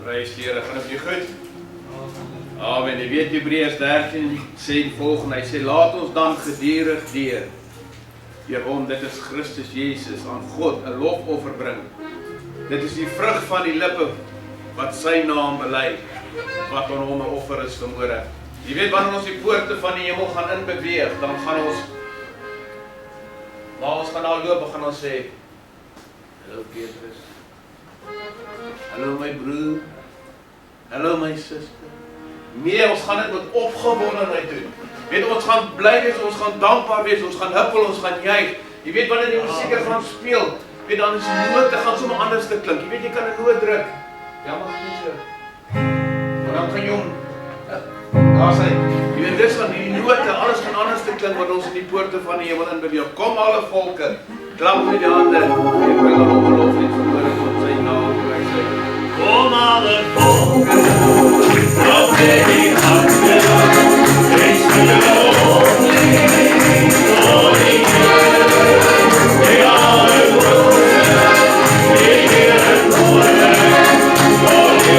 Prys die Here, gaan dit goed? Amen. Jy weet Hebreërs 13 sê die volgende, hy sê laat ons dan gedurig deur hom, dit is Christus Jesus, aan God 'n lofoffer bring. Dit is die vrug van die lippe wat sy naam bely, wat aan hom 'n offer is vanmôre. Jy weet wanneer ons die poorte van die hemel gaan inbeweeg, dan gaan ons waar ons gaan daar loop, gaan ons sê hallo Petrus. Hallo my broer. Hallo my suster. Nee, ons gaan dit met opgewondenheid doen. Weet ons gaan bly wees, ons gaan dankbaar wees, ons gaan huppel, ons gaan juig. Jy weet wanneer die musiek gaan speel, weet dan is die note gaan sommer anders te klink. Jy weet jy kan 'n noot druk. Jammer nie so. Maar dan gaan jy hom daar sê, jy weet dis van die note, alles gaan anders te klink wanneer ons in die poorte van die hemel in beweeg. Kom alle volke, klap met die hande. Ek bring hom op lof en verhoor tot sy naam. Kom alle volke, klap met die hande. Wees verhoorlijk, voor die Heer, die allergrootste, die Heer vooruit, voor die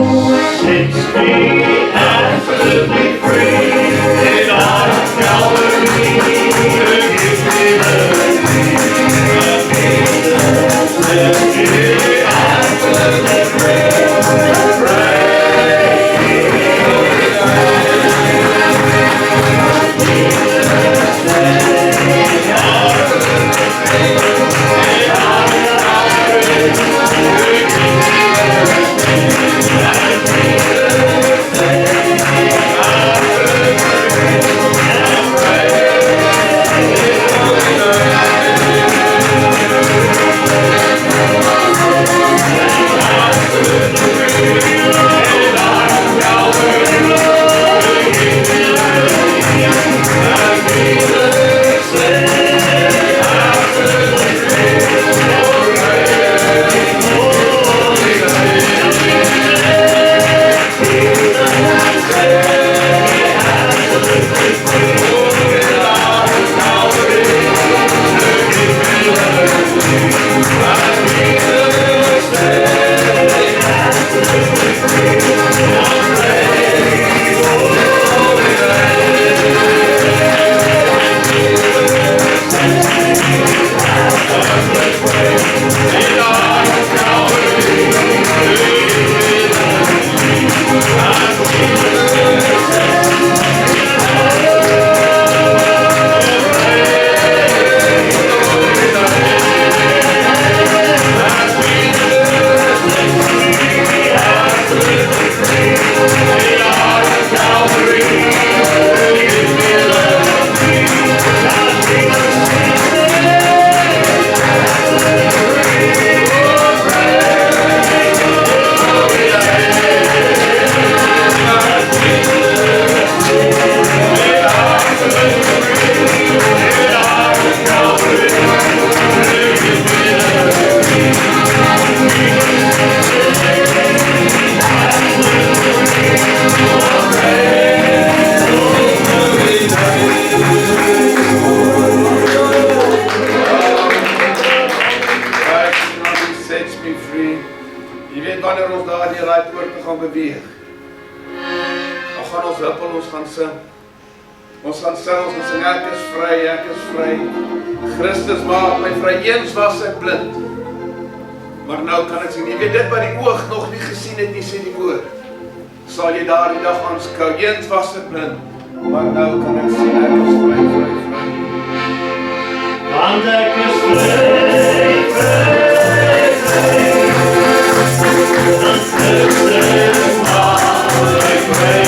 ons me free. Jy weet wanneer ons daar deur daai poorte gaan beweeg. Dan gaan ons huppel, ons gaan sing. Ons gaan sing, ek is vry, ek is vry. Christus maak my vry, eens was ek blind. Maar nou kan ek sien, jy weet dit wat die oog nog nie gesien het nie, sê die woord. Sal jy daar die dag aanskou, eens was ek blind. Maar nou kan ek sien, ek is vry, vry, vry. Want ek is vry, vry, vry. Want Christus maak my vry.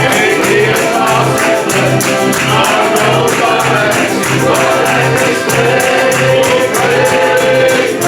Ek hier was ek blind, maar nou kan ek sien, want ek is vry, vry, vry.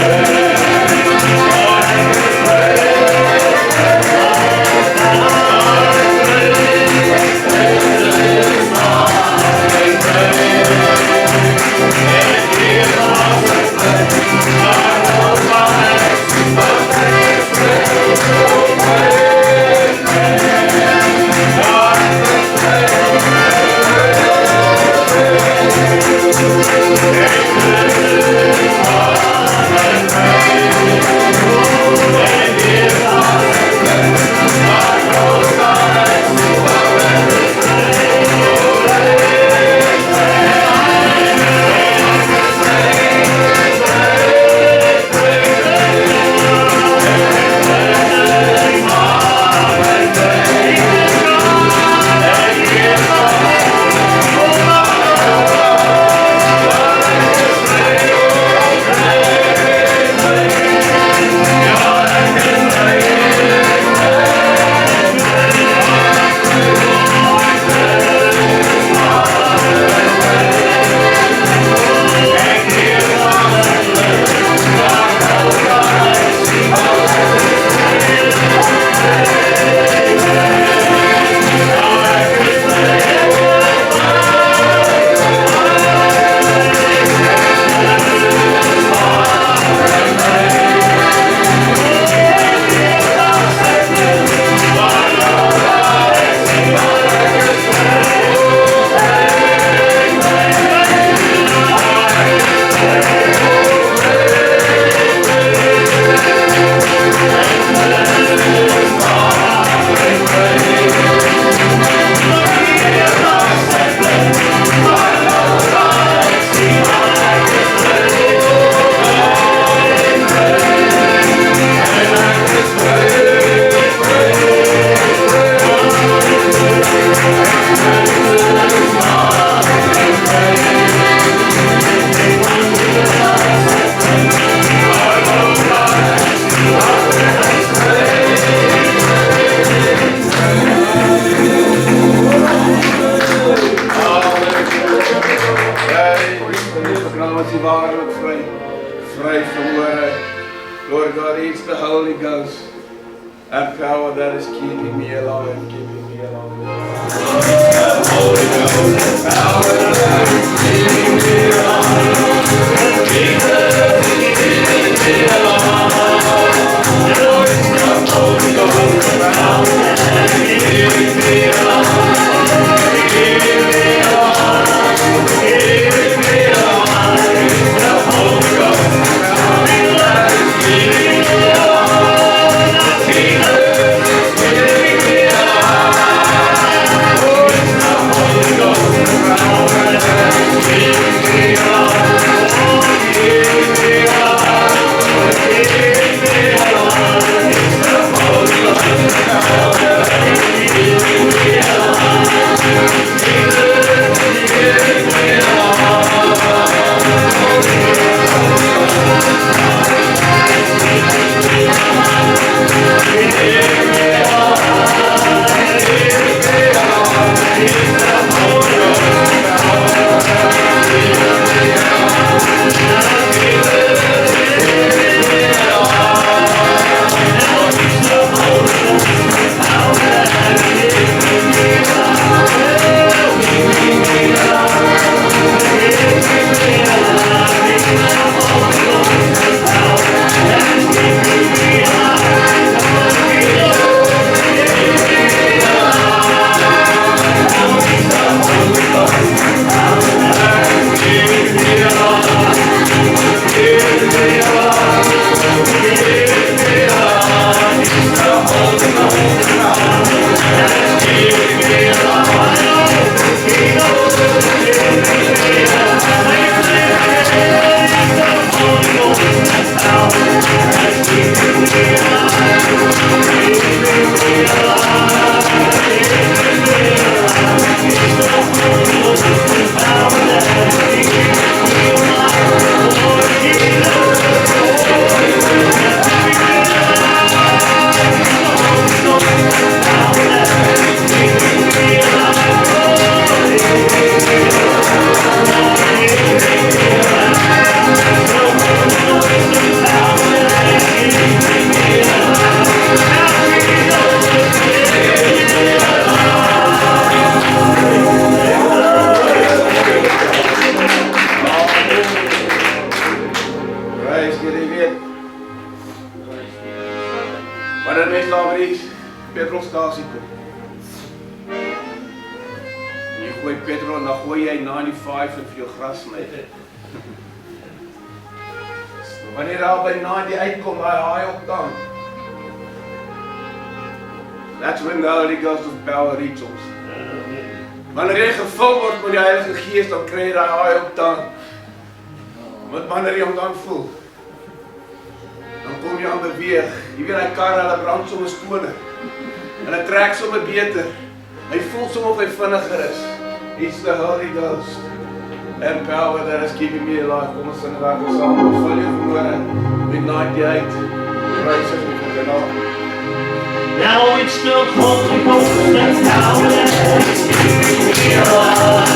Lord God, it's the Holy Ghost and power that is keeping me alive, keeping me alive. It's the Holy Ghost and power that is keeping me alive. Jesus is keeping me alive. Lord, it's the Holy Ghost and power that is keeping me alive. Keeping me alive. Keeping me alive. It's the Holy Ghost and power that is keeping me alive. Jesus is keeping me alive. Oh, it's the Holy Ghost and power that is keeping me alive. Keeping me alive. Keeping me alive. It's the Holy Ghost and power that is keeping me alive. Jesus is keeping me alive. Give me Wanneer mens daar by die petrolstasie kom, jy gooi petrol en dan gooi jy 95 en vir jou gras sny. Wanneer daar by 90 uitkom, daai high octane, that's when the Holy Ghost of power reach ons. Wanneer jy gevul word met die Heilige Gees, dan kry jy daai high octane. Wat wanneer jy hom dan voel, dan kom jy aan beweeg. Jy weet die kar, hulle brand soms skoner. Hulle trek soms beter. Hy voel soms of hy vinniger is. It's the Holy Ghost and power that is keeping me alive. Kom ons sing daar saam. Ons vul jou vanmôre met 98. Praise Him for the Lord. Now it's the Holy Ghost and power that is keeping me alive.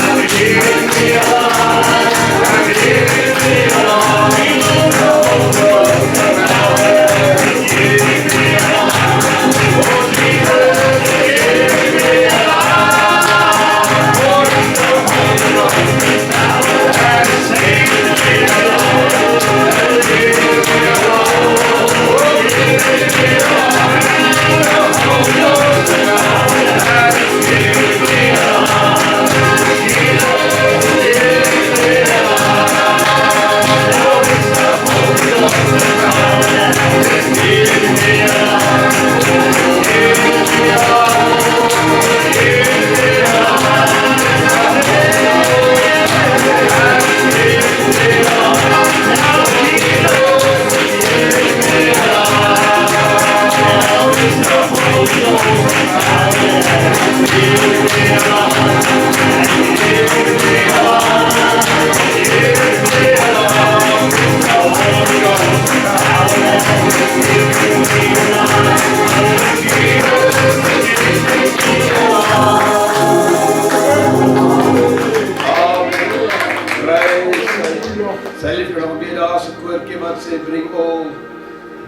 I'm keeping me alive. I'm keeping me alive. It's the Holy Ghost and power that is keeping me alive. Oh Jesus, keeping me alive. Oh, it's the Holy Ghost and power that is keeping me alive. I'm keeping me alive. Oh, keeping me alive.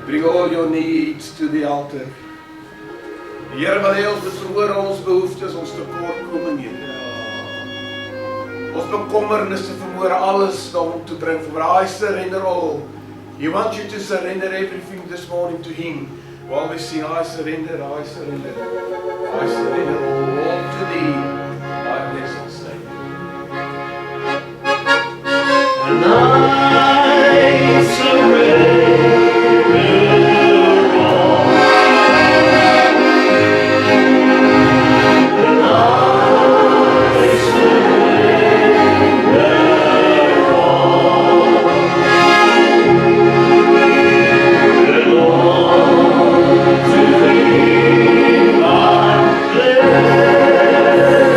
Bring all your needs to the altar. Die Here wil hê ons moet verhoor ons behoeftes, ons tekortkominge. Ons bekommernisse vermoor alles na hom toe bring. For I surrender all. He wants you to surrender everything this morning to Him. While we sing, I surrender, I surrender. I surrender all to Thee, my blessed Savior. And I surrender. Yeah.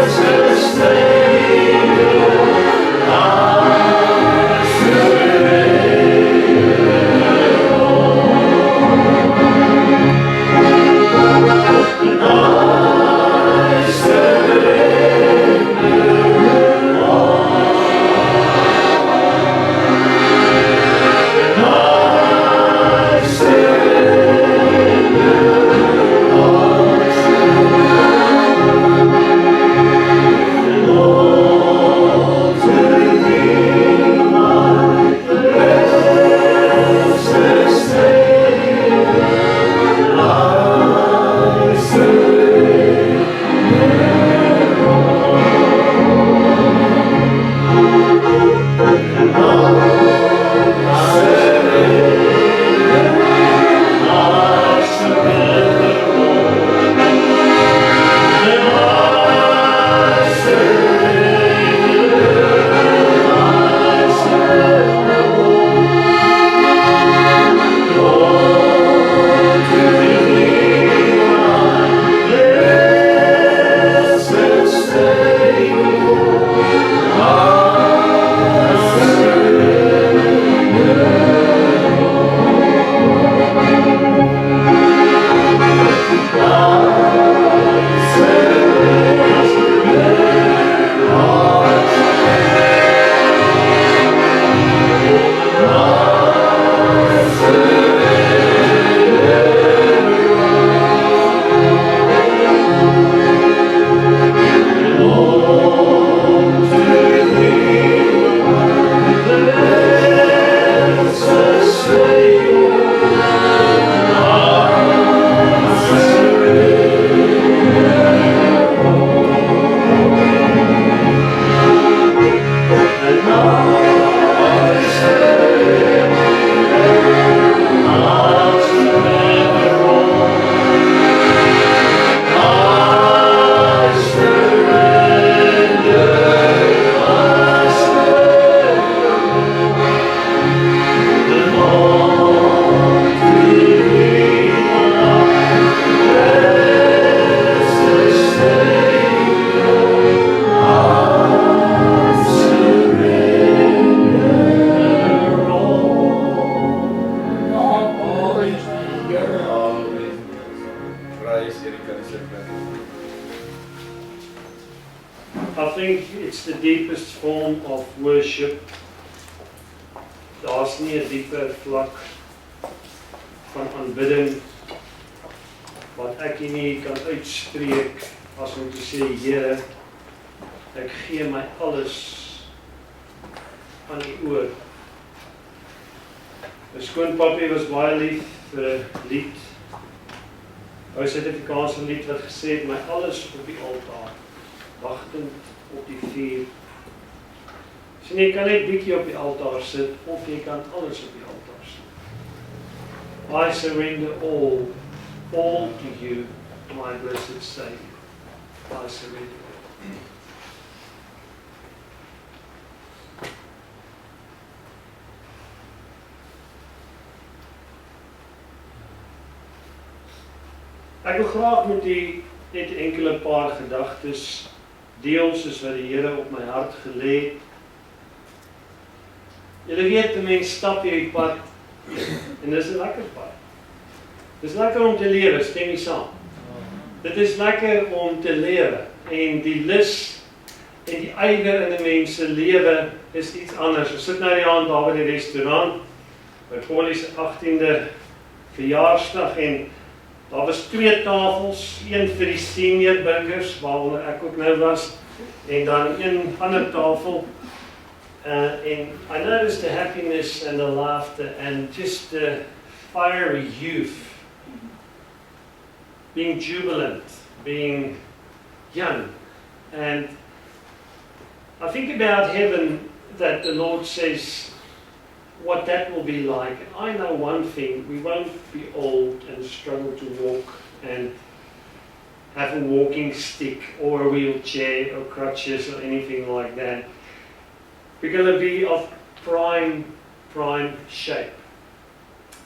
think it's the deepest form of worship. Daar's nie 'n dieper vlak van aanbidding wat ek nie kan uitspreek as om te sê, Here, ek gee my alles aan U oor. My skoonpappie was baie lief vir 'n lied, 'n Suid-Afrikaanse lied wat gesê het, my alles op die altaar, wagtend op die vuur. So jy kan net bietjie op die altaar sit, of jy kan alles op die altaar sit. I surrender all to you, my blessed Savior. I surrender all. Ek wil graag met u net enkele paar gedagtes deel soos wat die Here op my hart gelê het. Julle weet, 'n mens stap hierdie pad en dis 'n lekker pad. Dis lekker om te lewe, stem jy saam? Dit is lekker om te lewe en die lus en die ywer in 'n mens se lewe is iets anders. Ons sit nou die aand daar by die restaurant by Paulie se 18de verjaarsdag en daar was 2 tafels, een vir die senior burgers, waaronder ek ook nou was, en dan een ander tafel. And I noticed the happiness and the laughter and just the fiery youth, being jubilant, being young. And I think about heaven that the Lord says what that will be like. And I know one thing, we won't be old and struggle to walk and have a walking stick or a wheelchair or crutches or anything like that. We're going to be of prime shape.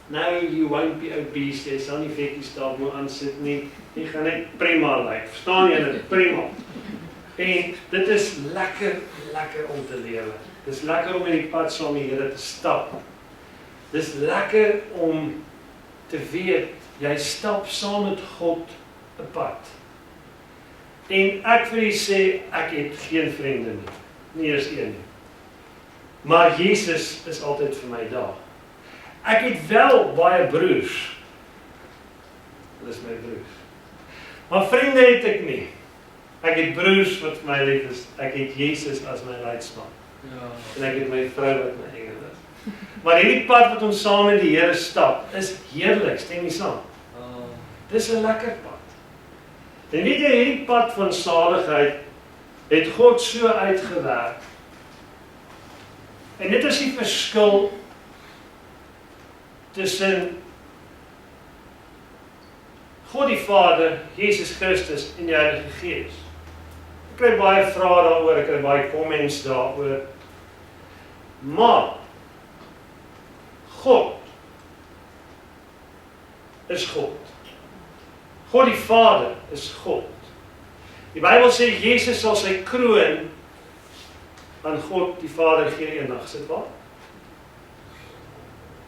No, you won't be obese, jy sal nie vetjies daar moet aansit nie, jy gaan net prima lyk, verstaan julle, prima. En dit is lekker om te lewe. Dit is lekker om in die pad saam met die Here te stap. Dit is lekker om te weet, jy stap saam met God 'n pad. En ek vir u sê, ek het geen vriende nie eens een nie. Maar Jesus is altyd vir my daar. Ek het wel baie broers. Hulle is my broers. Maar vriende het ek nie. Ek het broers wat vir my lief is. Ek het Jesus as my leidsman. En ek het my vrou wat my engel is. Maar hierdie pad wat ons saam met die Here stap, is heerlik, stem jy saam? Dis 'n lekker pad. En weet jy, hierdie pad van saligheid het God so uitgewerk. En dit is die verskil tussen God die Vader, Jesus Christus en die Heilige Gees. Ek kry baie vrae daaroor, ek kry baie comments daaroor. Maar God is God. God die Vader is God. Die Bybel sê Jesus sal sy kroon aan God die Vader gee eendag. Is dit waar?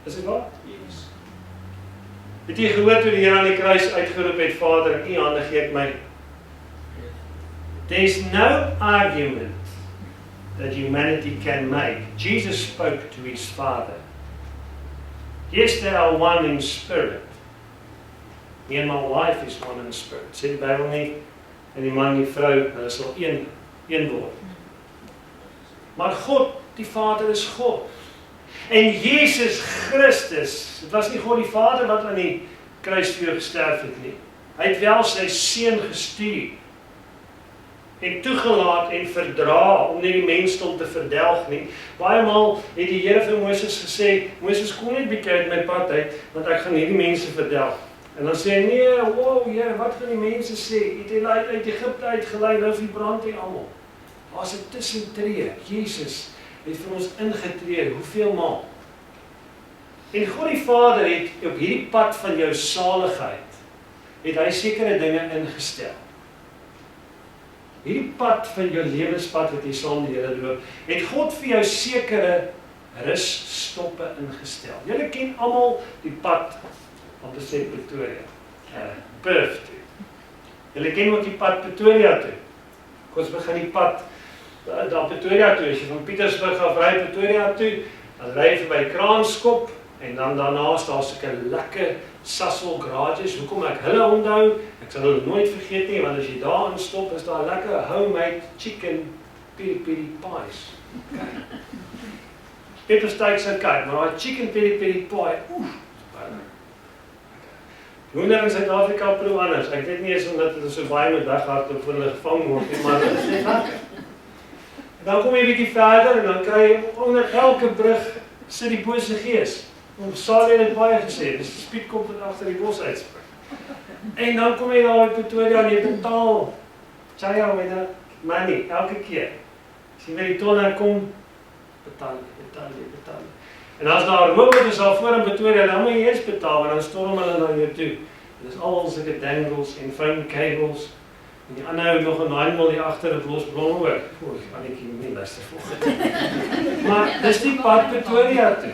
Is dit waar? Yes. Het jy gehoor toe die Here aan die kruis uitgeroep het, Vader, in U hande gee ek my? There's no argument that humanity can make. Jesus spoke to his Father. Yes, they are one in spirit. Me and my wife is one in spirit. Sê die Bybel nie, en die man en die vrou, hulle sal een word. Maar God, die Vader is God. En Jesus Christus, het was nie God die Vader wat aan die kruis vir jou gesterf het nie. Hy het wel sy seun gestuur en toegelaat en verdra om nie die mensdom te verdelg nie. Baie maal het die Here vir Moses gesê, Moses, kom net bietjie uit my pad uit, want ek gaan hierdie mense verdelg. En dan sê hy, nee, wow, Here, wat gaan die mense sê? Het hy uit Egipte uitgelei, nou verbrand hy almal. Daar's 'n tussentree. Jesus het vir ons ingetree, hoeveel maal? En God die Vader het op hierdie pad van jou saligheid, het hy sekere dinge ingestel. Hierdie pad van jou lewenspad wat jy saam met die Here loop, het God vir jou sekere russtoppe ingestel. Julle ken almal die pad op die St. Pretoria, Perth toe. Julle ken ook die pad Pretoria toe. Ons begin die pad daar Pretoria toe, as jy van Pietersburg af ry Pretoria toe, dan ry jy verby Kraanskop, en dan daarna is daar sulke lekker Sasol garages. Hoekom ek hulle onthou? Ek sal hulle nooit vergeet nie, want as jy daar instop, is daar lekker homemade chicken piri-piri pies. Peppersteaks en kyk, maar daai chicken piri-piri pie, hoender in Suid-Afrika proe anders. Ek weet nie eens omdat hulle so baie met weghardloop voor hulle gevang word nie, maar dit is net lekker. Dan kom jy 'n bietjie verder en dan kry jy onder elke brug sit die bose gees. Ons Salie het baie gesê, dis die speedkop wat agter die bos uitspring. En dan kom jy daar by Pretoria en jy betaal chaya met 'n money elke keer. As jy by die tolhek kom, betaal. En as daar robots daar voor in Pretoria, dan moet jy eers betaal, want dan storm hulle na jou toe. En dis al sulke dangles en phone cables. En die ander hou nog 'n 9mm hier agter 'n los blom ook. O, ek kan nie luister volgende. Maar dis die pad Pretoria toe.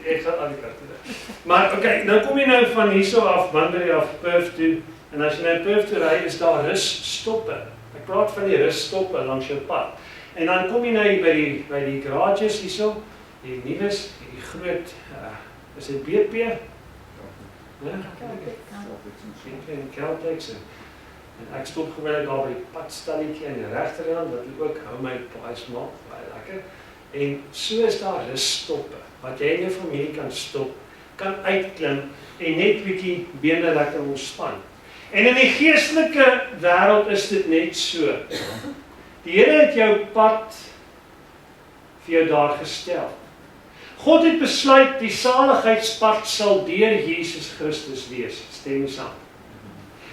Ek gaan al die kante toe. Maar okay, nou kom jy nou van hierso af, Banbury af Perth toe. En as jy nou Perth toe ry, is daar russtoppe. Ek praat van die russtoppe langs jou pad. En dan kom jy nou by die garages hierso, die nuus, die groot, is dit BP? Ja, Caltex. En ek stop gewoonlik daar by die padstalletjie aan die regterkant, wat hulle ook homemade pies maak, baie lekker. En so is daar russtoppe, wat jy in jou familie kan stop, kan uitklim en net bietjie bene lekker ontspan. En in die geestelike wêreld is dit net so. Die Here het jou pad vir jou daar gestel. God het besluit die saligheidspad sal deur Jesus Christus wees. Stem saam.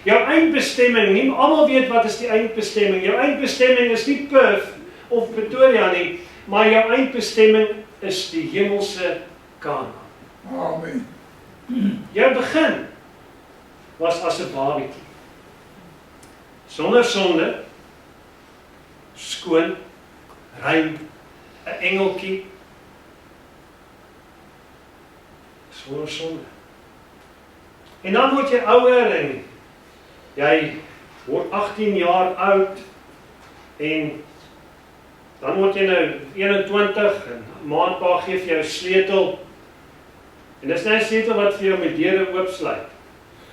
Jou eindbestemming, nie almal weet wat is die eindbestemming. Jou eindbestemming is nie Perth of Pretoria nie, maar jou eindbestemming is die hemelse Kanaan. Amen. Jou begin was as 'n babietjie. Sonder sonde, skoon, rein, 'n engeltjie. Sonder sonde. En dan word jy ouer en jy word 18 jaar oud en dan word jy nou 21 en maandpa gee vir jou sleutel. En dis net 'n sleutel wat vir jou met deure oopsluit.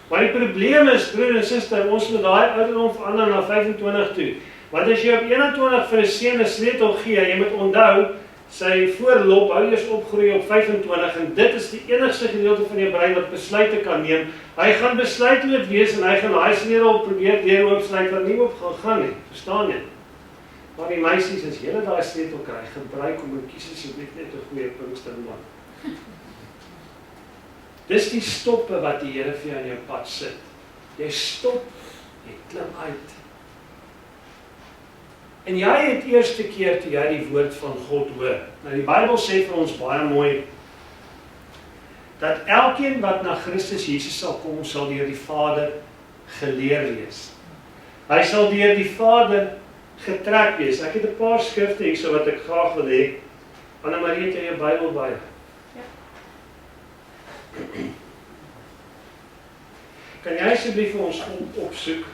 Maar die probleem is, broer en suster, ons moet daai ouderdom verander na 25 toe. Want as jy op 21 vir 'n seun 'n sleutel gee, jy moet onthou, sy voorlop hou eers opgroei op 25 en dit is die enigste gedeelte van jou brein wat besluite kan neem. Hy gaan besluitloos wees en hy gaan daai sleutel probeer deur oopsluit wat nie oop gaan nie. Verstaan jy? Maar die meisies, as julle daai sleutel kry, gebruik om kies asseblief net 'n goeie Pinksterman. Dis die stoppe wat die Here vir jou in jou pad sit. Jy stop, jy klim uit. En jy het eerste keer toe jy die woord van God hoor. Nou die Bybel sê vir ons baie mooi dat elkeen wat na Christus Jesus sal kom, sal deur die Vader geleer wees. Hy sal deur die Vader getrek wees. Ek het 'n paar skrifte hierso wat ek graag wil hê. Anne-Marie, het jy jou Bybel by? Ja. Kan jy asseblief vir ons opsoek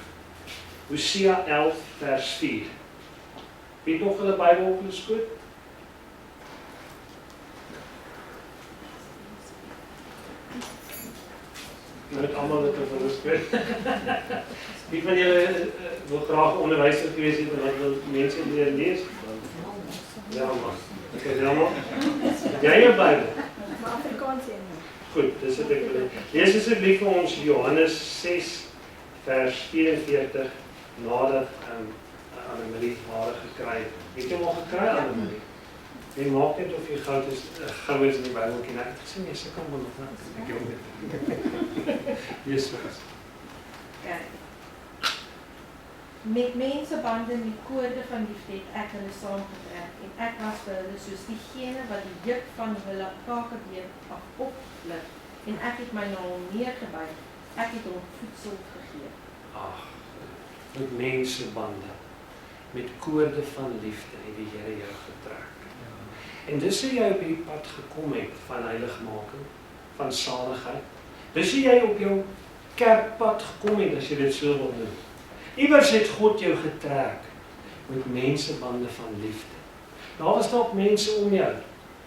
Hosea 11 vers 4? Wie het nog hulle Bybel op hulle skoot? Nou het almal dit op hulle skoot. Wie van julle wil graag onderwyser gewees het en wat wil mense leer lees? Ja man. Okay, ja man. Jy jou Bybel? Afrikaans en Goed, dis wat ek wil. Lees asseblief vir ons Johannes 6 vers 44 nadat Anne-Marie haar gekry het. Het jy hom al gekry, Anne-Marie? Jy maak net of jy goud is in die Bybelkie. Ek het gesê, nee, sy kan maar nog ek jou weet. Lees vers. ja. Met mensenbande en die koorde van liefde het ek hulle saamgetrek en ek was vir hulle soos diegene wat die juk van hulle kakebeen af oplig en ek het my na hom neergebuig. Ek het hom voedsel gegee. Ag, met mensenbande, met koorde van liefde het die Here jou getrek. En dis hoe jy op die pad gekom het van heiligmaking, van saligheid. Dis hoe jy op jou kerkpad gekom het, as jy dit so wil noem. Iewers het God jou getrek. met mensebande van liefde. Daar was dalk mense om jou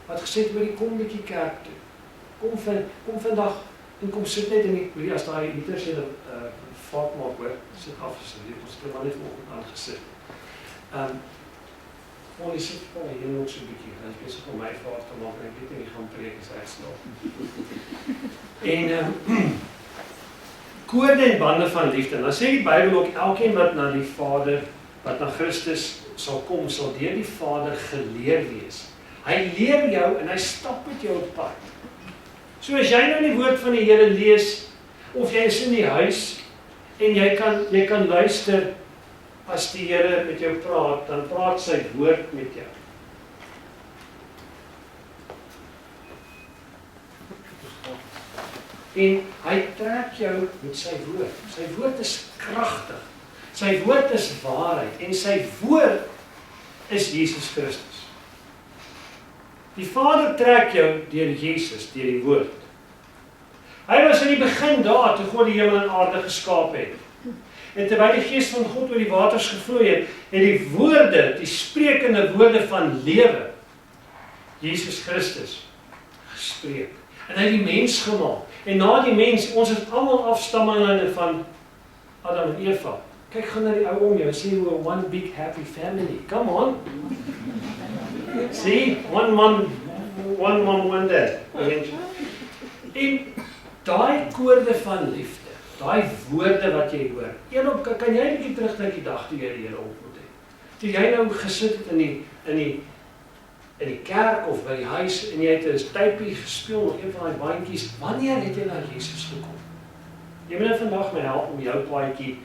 wat gesê het, "Hoor, kom bietjie kerk toe. Kom vandag en kom sit net in die, as daai liters jy vaart maak hoor, sit af asseblief, ons het maar net vanoggend aangesit. Ons sit maar hier nog so 'n bietjie, hy is besig om my vaart te maak, en ek weet nie, gaan preek as hy slaap. En koorde en bande van liefde. En dan sê die Bybel ook, elkeen wat na die Vader, wat na Christus sal kom, sal deur die Vader geleer wees. Hy leer jou en hy stap met jou op pad. So as jy nou die woord van die Here lees, of jy is in die huis, en jy kan luister, as die Here met jou praat, dan praat sy woord met jou. En hy trek jou met sy woord. Sy woord is kragtig. Sy woord is waarheid. En sy woord is Jesus Christus. Die Vader trek jou deur Jesus, deur die woord. Hy was in die begin daar, toe God die hemel en aarde geskaap het. En terwyl die Gees van God oor die waters gevloei het, het die woorde, die sprekende woorde van lewe, Jesus Christus, gespreek. En hy het die mens gemaak. En na die mens, ons is almal afstammelinge van Adam en Eva. Kyk gaan na die ou om jou, sê we're one big happy family. Come on. See, one mom, one dad. En daai koorde van liefde, daai woorde wat jy hoor. Kan jy 'n bietjie terugdink die dag toe jy die Here ontmoet het? Toe jy nou gesit het in die kerk of by die huis en jy het 'n typie gespeel met een van daai bandjies, wanneer het jy na Jesus gekom? Jy moet nou vandag my help om jou paadjie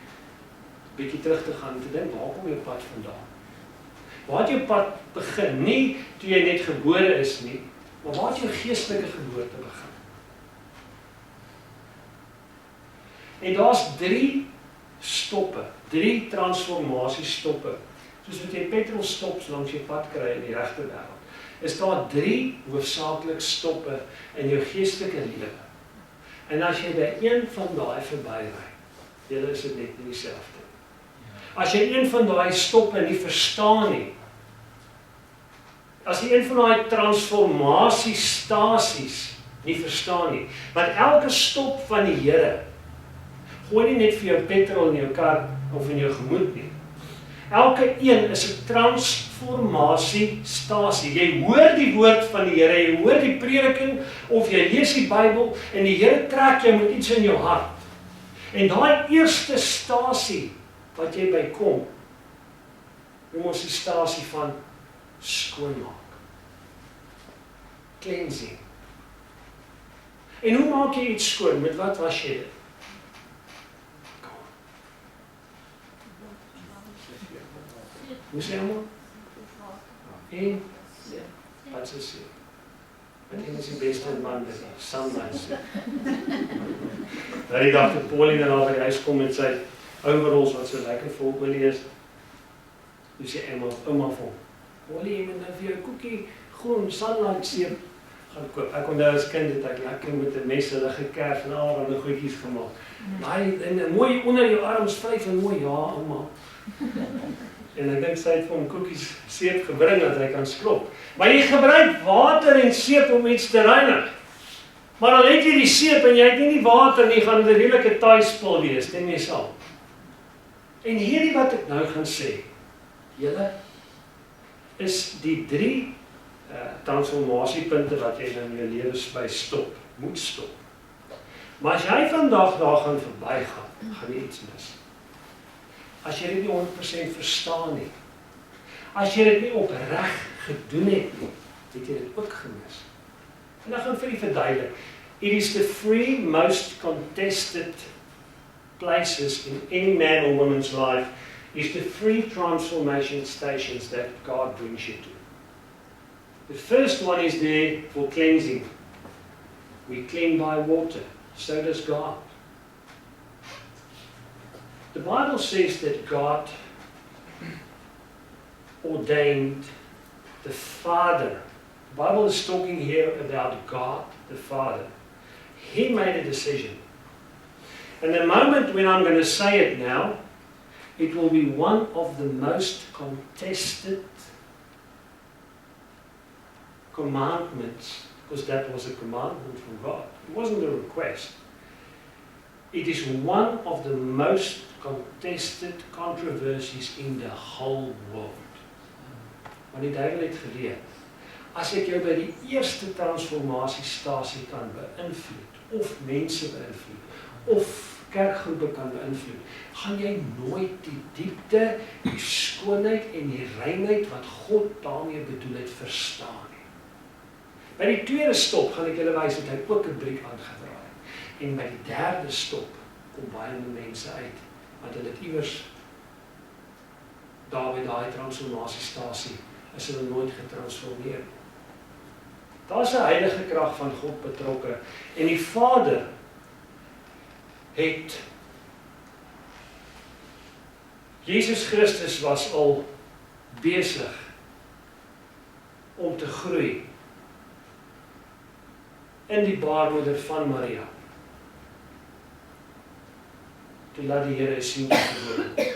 bietjie terug te gaan en te dink, waar kom jou pad vandaan? Waar het jou pad begin? Nie toe jy net gebore is nie, maar waar het jou geestelike geboorte begin? En daar's 3 stoppe, 3 transformasiestoppe. Soos wat jy petrolstops langs jou pad kry in die regte wêreld, is daar 3 hoofsaaklik stoppe in jou geestelike lewe. En as jy by een van daai verbyry, julle is dit net nie dieselfde. As jy een van daai stoppe nie verstaan nie, as jy een van daai transformasiestasies nie verstaan nie, want elke stop van die Here gooi nie net vir jou petrol in jou kar of in jou gemoed nie. Elke een is 'n transformasiestasie. Jy hoor die woord van die Here, jy hoor die prediking of jy lees die Bybel en die Here trek jou met iets in jou hart. En daai eerste stasie wat jy by kom, noem ons die stasie van skoonmaak. Cleansing. En hoe maak jy iets skoon? Met wat was jy dit? Hoe sê allemaal? En? Wat is het? Wat is die beste man? Sunlight sê. Die dag toe Pauline dan al by die huis kom met sy overalls wat so lekker vol olie is. Toe sê ouma vir Pauline, jy moet nou vir jou koekie groen sunlight seep gaan koop. Ek onthou as kind het ek lekker met 'n mes hulle gekerf en allerlei goedjies gemaak. En mooi onder jou arms vryf en mooi, ja ouma. En ek dink sy het vir hom koekies seep gebring dat hy kan skrob. Maar jy gebruik water en seep om iets te reinig. Maar dan het jy die seep en jy het nie die water nie, gaan dit 'n redelike taaispul wees, stem jy saam? En hierdie wat ek nou gaan sê, julle, is die 3 transformasiepunte wat jy in jou lewe by stop, moet stop. Maar as jy vandag daar gaan verbygaan, gaan jy iets mis. As jy dit nie 100% verstaan nie, as jy dit nie opreg gedoen het nie, het jy dit ook gemis. En dan gaan vir die verduidelik. It is the 3 most contested places in any man or woman's life, is the 3 transformation stations that God brings you to. The first one is there for cleansing. We clean by water, so does God. The Bible says that God ordained the Father. The Bible is talking here about God, the Father. He made a decision. And the moment when I'm going to say it now, it will be one of the most contested commandments, because that was a commandment from God. It wasn't a request. It is one of the most contested controversies in the whole world. Want die duivel het geleer, as ek jou by die eerste transformasiestasie kan beïnvloed, of mense beïnvloed, of kerkgroepe kan beïnvloed, gaan jy nooit die diepte, die skoonheid en die reinheid wat God daarmee bedoel het verstaan nie. By die tweede stop gaan ek julle wys dat hy ook 'n briek aangedraai het. En by die derde stop kom baie mense uit, want hulle het iewers daar by daai transformasiestasie is hulle nooit getransformeer. Daar's 'n heilige krag van God betrokke en die Vader het Jesus Christus was al besig om te groei in die baarmoeder van Maria. Toe laat die Here 'n seentjie gebore.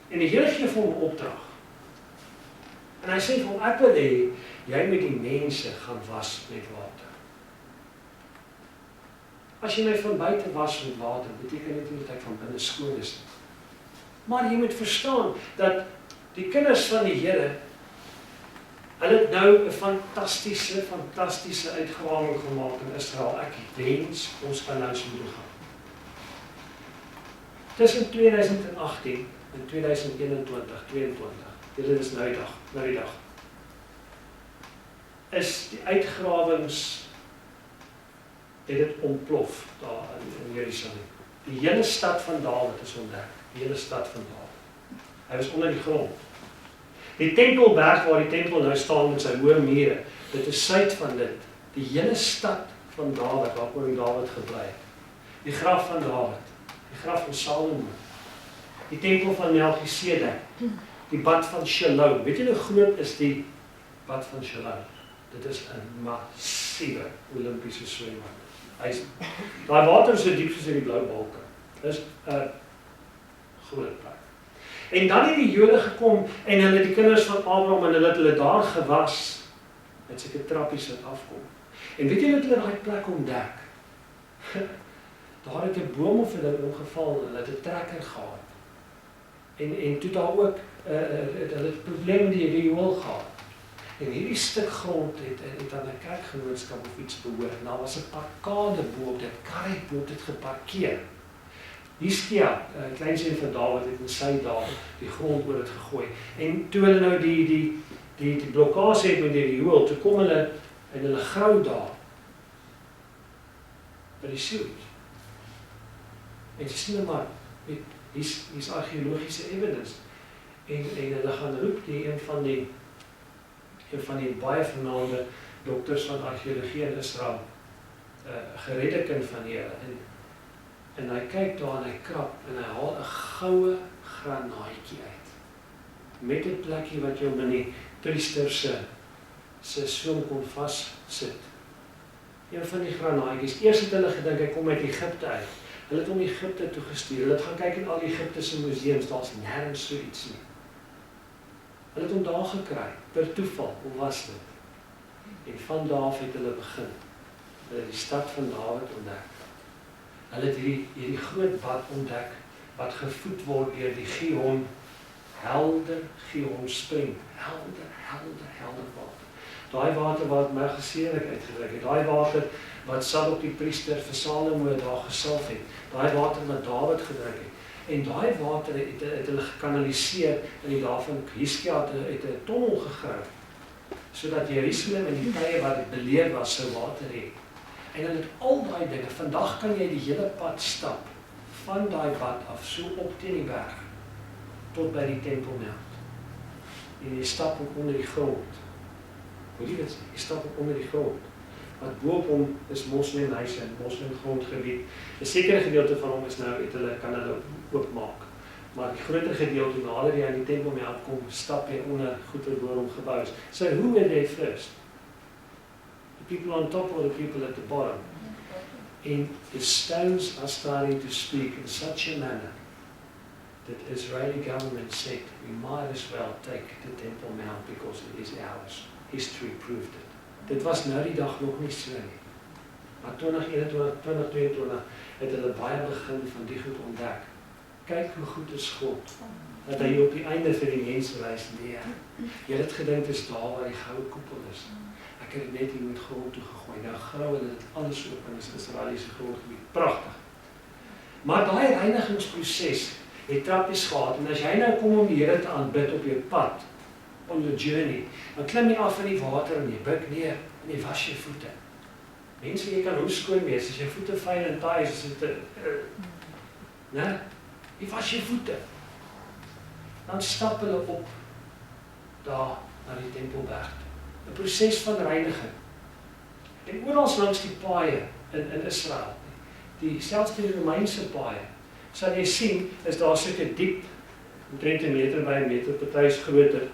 En die Here gee vir hom 'n opdrag. En hy sê vir hom, ek wil hê jy moet die mense gaan was met water. As jy my van buite was met water, beteken dit nie dat ek van binne skoon is nie. Maar jy moet verstaan dat die kinders van die Here, hulle het nou 'n fantastiese uitgrawing gemaak in Israel. Ek wens ons kan nou so doen gaan. Tussen 2018 en 2021, 22, dit is nou die dag, is die uitgrawings het dit ontplof daar in Jerusalem. Die hele stad van Dawid is ontdek, die hele stad van Dawid. Hy was onder die grond. Die tempelberg waar die tempel nou staan met sy hoë mure, dit is suid van dit. Die hele stad van Dawid, waar koning Dawid gebly het. Die graf van Dawid, die graf van Salomo, die tempel van Melchisedek, die bad van Shiloh. Weet jy hoe groot is die bad van Shiloh? Dit is 'n massiewe Olimpiese swembad. Daai water is so diep soos in die blou wolke. Dis 'n groot plek. En dan het die Jode gekom en hulle die kinders van Abraham en hulle daar gewas met sulke trappies wat afkom. En weet jy wat hulle daai plek ontdek? Daar het 'n boom of hulle omgeval en hulle het 'n trekker gehad. En toe daar ook hulle het probleme met die riool gehad. En hierdie stuk grond het aan 'n kerkgenootskap of iets behoort. En daar was 'n parkade bo op dit, karre bo op dit geparkeer. Hiskia, kleinseun van Dawid, het in sy dae die grond oor dit gegooi. En toe hulle nou die blokkade het met die riool, toe kom hulle en hulle grou daar by die sewage. En jy sien maar, hier's argeologiese evidence. En hulle gaan roep die een van die baie vernaamde dokters van argeologie in Israel, geredde kind van die Here. En hy kyk daar en hy krap en hy haal 'n goue granaatjie uit. Met 'n plekkie wat jou in die priester se swem kon vassit. Een van die granaatjies. Eers het hulle gedink hy kom uit Egipte uit. Hulle het hom Egipte toe gestuur. Hulle het gaan kyk in al die Egiptiese museums, daar's nêrens so iets nie. Hulle het hom daar gekry, per toeval, hoe was dit? En van daar af het hulle begin. Hulle het die stad van Dawid ontdek. Hulle het hierdie groot bad ontdek, wat gevoed word deur die Gihon, helder Gihon spring, helder water. Daai water wat Melchisedek uitgedruk het, daai water wat Sadok die priester vir Salomo daar gesalf het, daai water wat Dawid gedrink het. En daai water het hulle gekanaliseer in die dae van Hiskia het 'n tonnel gegrawe, sodat Jerusalem en die tye wat dit beleer was sou water hê. En hulle het al daai dinge. Vandag kan jy die hele pad stap van daai bad af, so op teen die berg tot by die tempelmount. En jy stap ook onder die grond. Hoe jy dit sê, jy stap ook onder die grond. Wat bo op hom is moslimhuise en moslim grondgebied. 'n Sekere gedeelte van hom is nou kan hulle oopmaak. Maar die groter gedeelte nader jy aan die tempelmount kom, stap jy onder goeie voor hom gebou is. So who were they first? The people on top or the people at the bottom? And the stones are starting to speak in such a manner the Israeli government said, we might as well take the Temple Mount because it is ours. History proved it. Dit was nou die dag nog nie so nie. Maar 2021, 2022 het hulle baie begin van die goed ontdek. Kyk hoe goed is God, dat hy op die einde vir die mense wys, nee, jy het gedink is daar waar die goue koepel is. Ek het net hier met grond toe gegooi, nou grou hulle dit alles oop in Israeliese grondgebied, pragtig. Maar daai reinigingsproses het trappies gehad, en as jy nou kom om die Here te aanbid op jou pad, on your journey, dan klim jy af in die water en jy buig neer, en jy was jy voete. Mense, jy kan hoe skoon wees, as jy voete vuil en taai is, né? Jy was jy voete. Dan stap hulle op, daar, na die Tempelberg. 'n Proses van reiniging. En oral langs die paaie in Israel, selfs die Romeinse paaie, sal jy sien, is daar sulke diep, 30 meter by 1 meter, party groter,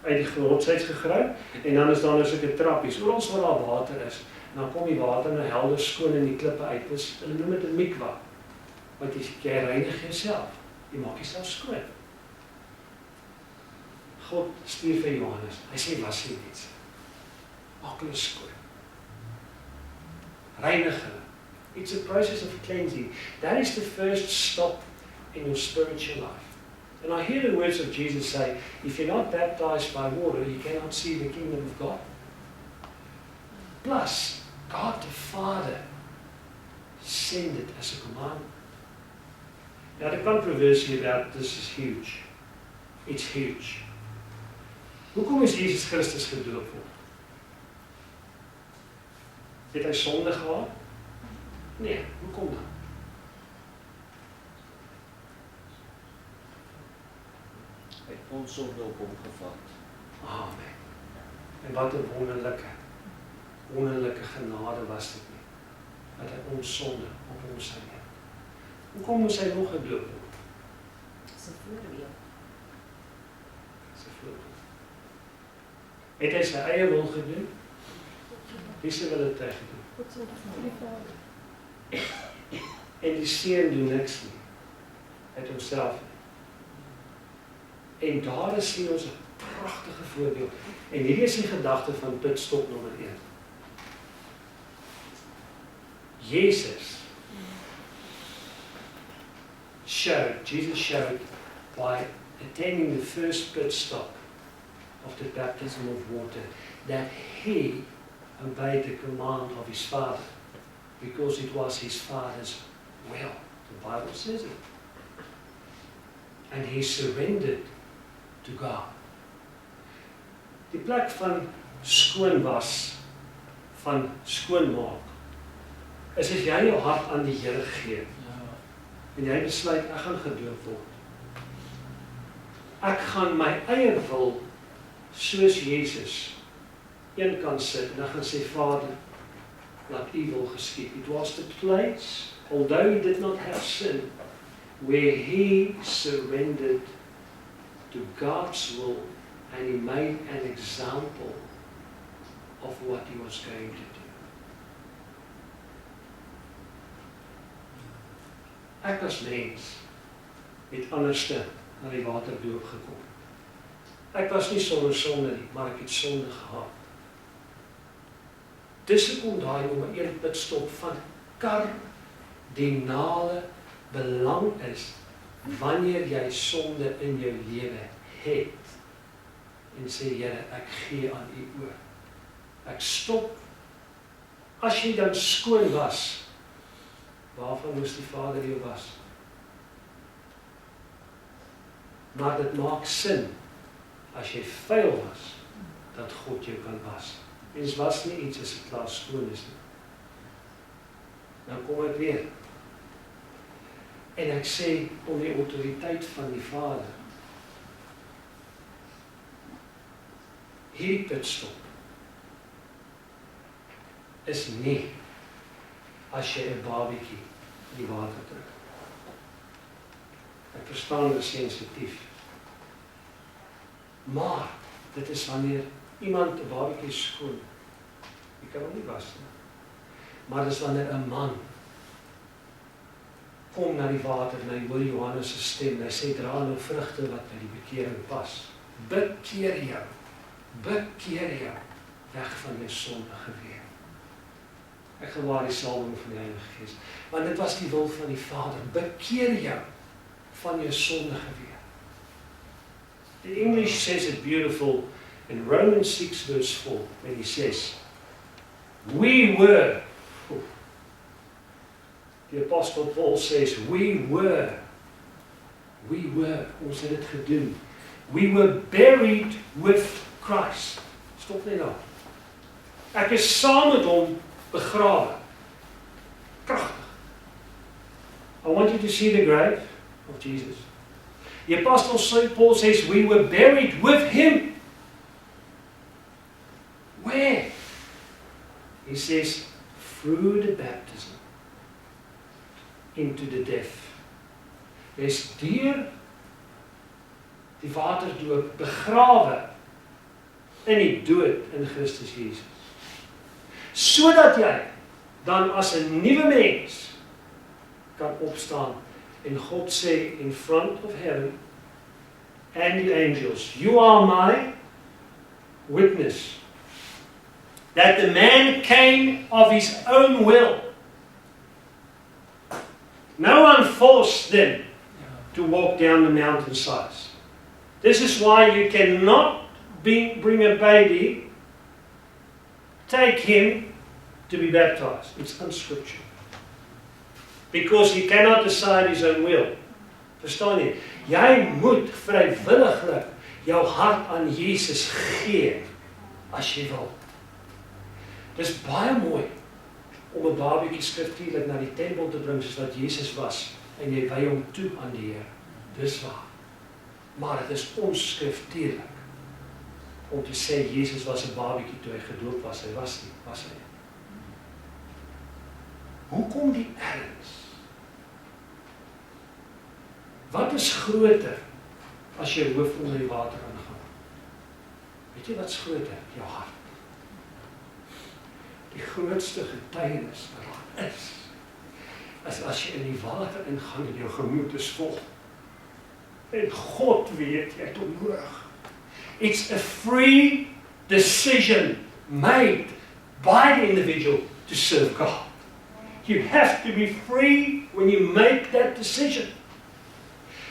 uit die grondsyds gegrawe, en dan is daar nou sulke trappies, oral waar daar water is, en dan kom die water nou helder skoon in die klippe uit, hulle noem dit 'n mikwa, want jy reinig jouself, jy maak jouself skoon. God stuur vir Johannes, hy sê, was jy iets, maak hulle skoon, reinig hulle. It's a process of cleansing. That is the first stop in your spiritual life. And I hear the words of Jesus say, if you're not baptized by water, you cannot see the kingdom of God. Plus, God the Father sent it as a command. Now the controversy about this is huge. It's huge. Hoekom is Jesus Christus gedoop word? Het hy sonde gehad? Nee, hoekom dan? Hy het ons sonde op hom gevat. Amen. En wat 'n wonderlike genade was dit nie, dat hy ons sonde op hom sy neem. Hoekom moes hy nog gedoop word? Dis 'n voorbeeld. Dis 'n voorbeeld. Het hy sy eie wil gedoen? Wie se wil dit gedoen? God se van die Vader. En die Seun doen niks nie, uit homself nie. En daar sien ons 'n pragtige voorbeeld. En hierdie is die gedagte van pitstop nommer 1. Jesus showed by attending the first pit stop of the baptism of water that he obeyed the command of his Father, because it was his Father's will. The Bible says it. And he surrendered to God. Die plek van skoonwas, van skoonmaak, is as jy jou hart aan die Here gee, en jy besluit, ek gaan gedoop word. Ek gaan my eie wil, soos Jesus, een kan sit, en ek gaan sê, Vader, laat U wil geskied. It was the place, although he did not have sin, where he surrendered to God's will, and he made an example of what he was going to do. Ek as mens het anderste na die waterdoop gekom. Ek was nie sonder sonde nie, maar ek het sonde gehad. Dis hoekom daai nommer 1 pitstop van kardinale belang is wanneer jy sonde in jou lewe het en sê, Here, ek gee aan U oor. Ek stop. As jy dan skoon was, waarvan moes die Vader jou was? Maar dit maak sin as jy vuil was, dat God jou kan was. Mens was nie iets as dit klaar skoon is nie. Nou kom ek weer. En ek sê om die autoriteit van die Vader. Hierdie pitstop is nie as jy 'n babietjie in die water druk. Ek verstaan dit sensitief. Maar dit is wanneer iemand 'n babietjie skoon, jy kan hom nie was nie. Maar dit is wanneer 'n man kom na die water en hy hoor Johannes se stem en hy sê, dra nou vrugte wat by die bekering pas. Bekeer jou weg van jou sondige weë. Ek gewaar die salwing van die Heilige Gees, want dit was die wil van die Vader, bekeer jou van jou sondige weë. The English says it beautiful in Romans 6 verse 4, when he says, we were, the Apostle Paul says, we were, ons het dit gedoen, we were buried with Christ. Stop net nou. Ek is saam met hom begrawe. Kragtig. I want you to see the grave of Jesus. The Apostle Paul says, we were buried with him. Where? He says, through the baptism into the death. Is deur die waterdoop begrawe in die dood in Christus Jesus. Sodat jy dan as 'n nuwe mens kan opstaan en God sê in front of heaven and the angels, you are my witness that the man came of his own will. No one forced them to walk down the mountainsides. This is why you cannot bring a baby, take him to be baptized. It's unscriptural. Because he cannot decide his own will. Verstaan jy? Jy moet vrywilliglik jou hart aan Jesus gee as jy wil. Dis baie mooi om 'n babatjie skriftuurlik na die tempel te bring soos wat Jesus was en jy wy hom toe aan die Here. Dis waar. Maar dit is onskriftuurlik om te sê Jesus was 'n babatjie toe hy gedoop was. Hy was nie, was hy? Hoekom die erns? Wat is groter as jou hoof onder die water aangaan? Weet jy wat's groter? Jou hart. Die grootste getuienis wat daar is as jy in die water ingaan en jou gemoed is vol. En God weet jy het hom nodig. It's a free decision made by the individual to serve God. You have to be free when you make that decision.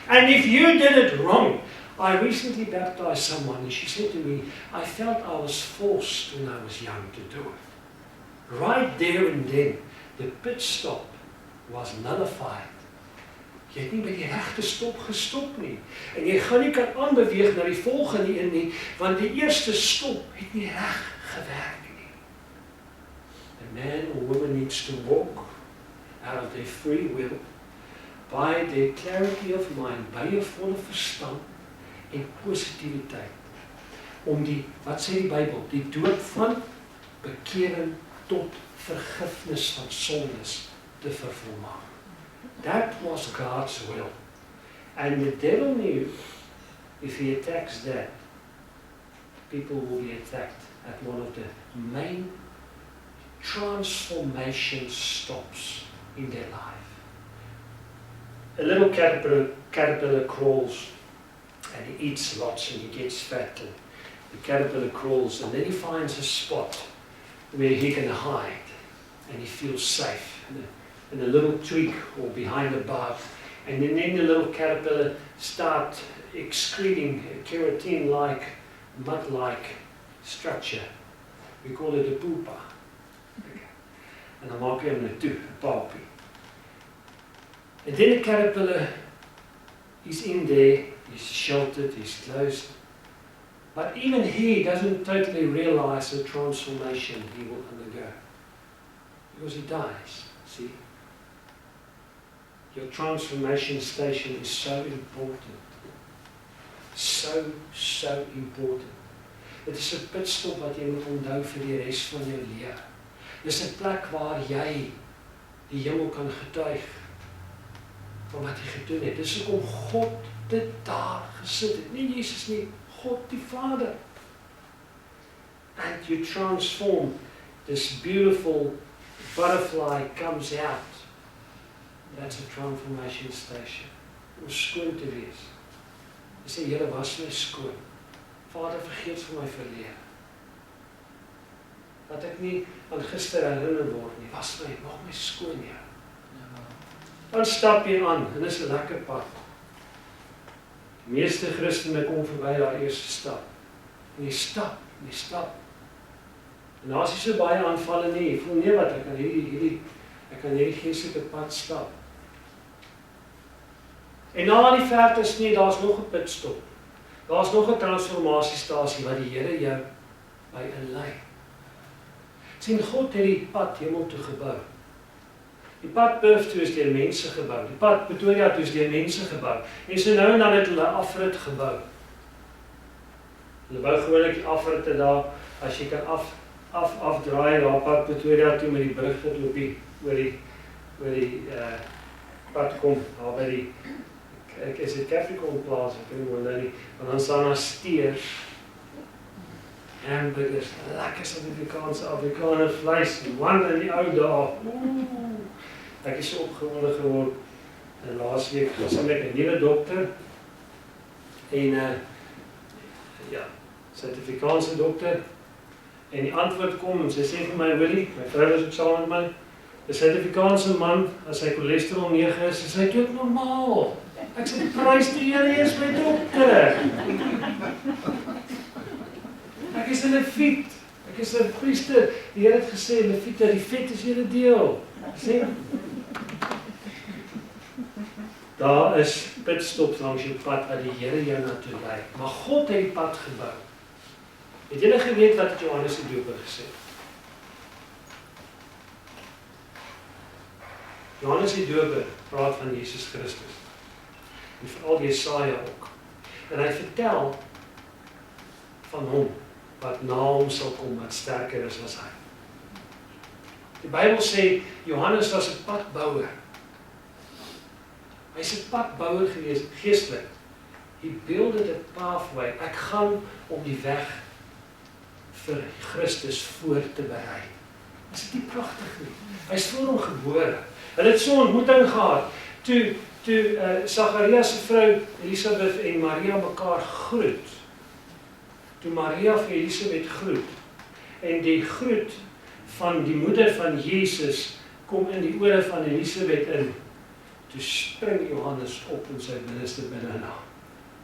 And if you did it wrong, I recently baptized someone and she said to me, I felt I was forced when I was young to do it. Right there and then, the pit stop was nullified. Jy het nie by die regte stop gestop nie. En jy gaan nie kan aanbeweeg na die volgende een nie, want die eerste stop het nie reg gewerk nie. A man or woman needs to walk out of their free will by their clarity of mind, by 'n volle verstand en positiwiteit. Om die, wat sê die Bybel, die doop van bekering tot vergifnis van sondes te vervolmaak. That was God's will. And the devil knew if he attacks that, people will be attacked at one of the main transformation stops in their life. A little caterpillar crawls and he eats lots and he gets fat and the caterpillar crawls and then he finds a spot where he can hide and he feels safe in a little twig or behind a bark, and then the little caterpillar starts excreting a keratin-like, mud-like structure. We call it a pupa. En dan maak jy hom toe, 'n papie. And then the caterpillar is in there, he's sheltered, he's closed. But even he doesn't totally realize the transformation he will undergo. Because he dies, see? Your transformation station is so important. So important. Dit is 'n pitstop wat jy moet onthou vir die res van jou lewe. Dis 'n plek waar jy die hemel kan getuig van wat jy gedoen het. Dis hoekom God dit daar gesit het. Nie Jesus nie, God die Vader. And you transform. This beautiful butterfly comes out That's a transformation station. Om skoon te wees. Hy sê, Here, was my skoon. Vader, vergeet vir my verlede. Dat ek nie aan gister herinner word nie. Was my, maak my skoon, Here. Dan stap jy aan, en dis 'n lekker pad. Die meeste Christene kom verby daai eerste stap. En jy stap. En as jy so baie aanvalle nie, jy voel nie wat, ek kan hierdie geestelike pad stap. En na die verte nie, daar's nog 'n pitstop. Daar's nog 'n transformasiestasie wat die Here jou by inlei. Sien, God het die pad hemel toe gebou. Die pad Perth toe is deur mense gebou. Die pad Pretoria toe is deur mense gebou. En so nou en dan het hulle afrit gebou. Hulle bou gewoonlik die afritte daar, as jy kan afdraai daar pad Pretoria toe met die brug wat loop oor die pad kom, daar by die, ek is dit Capricorn Plaza, ek weet nie hoe nou nie, want dan staan daar steers, hamburgers, lekker Afrikaner vleis, man in die ou dae. Ek is so opgewonde geword. En laas week was ek 'n nuwe dokter en Suid-Afrikaanse dokter. En die antwoord kom en sy sê vir my, Willie, my vrou is ook saam met my, 'n Suid-Afrikaanse man, as sy cholesterol 9 is hy dood normaal. Ek sê, prys die Here, hy is my dokter. Ek is 'n leviet, ek is 'n priester. Die Here het gesê, leviete, die vet is julle deel. Sê, daar is pitstops langs jou pad wat die Here jou na toe lei. Maar God het die pad gebou. Het julle geweet wat het Johannes die Doper gesê? Johannes die Doper praat van Jesus Christus. En veral Jesaja ook. En hy vertel van hom wat na hom sal kom, wat sterker is as hy. Die Bybel sê Johannes was 'n padbouer. Hy's 'n padbouer gewees, geestelik. He builded a pathway. Ek gaan om die weg vir Christus voor te berei. Is dit nie pragtig nie? Hy's voor hom gebore. Hulle het so 'n ontmoeting gehad toe Sagarias se vrou Elisabeth en Maria mekaar groet. Toe Maria vir Elisabeth groet en die groet van die moeder van Jesus kom in die ore van Elisabeth in. Toe spring Johannes op in sy binneste binne na.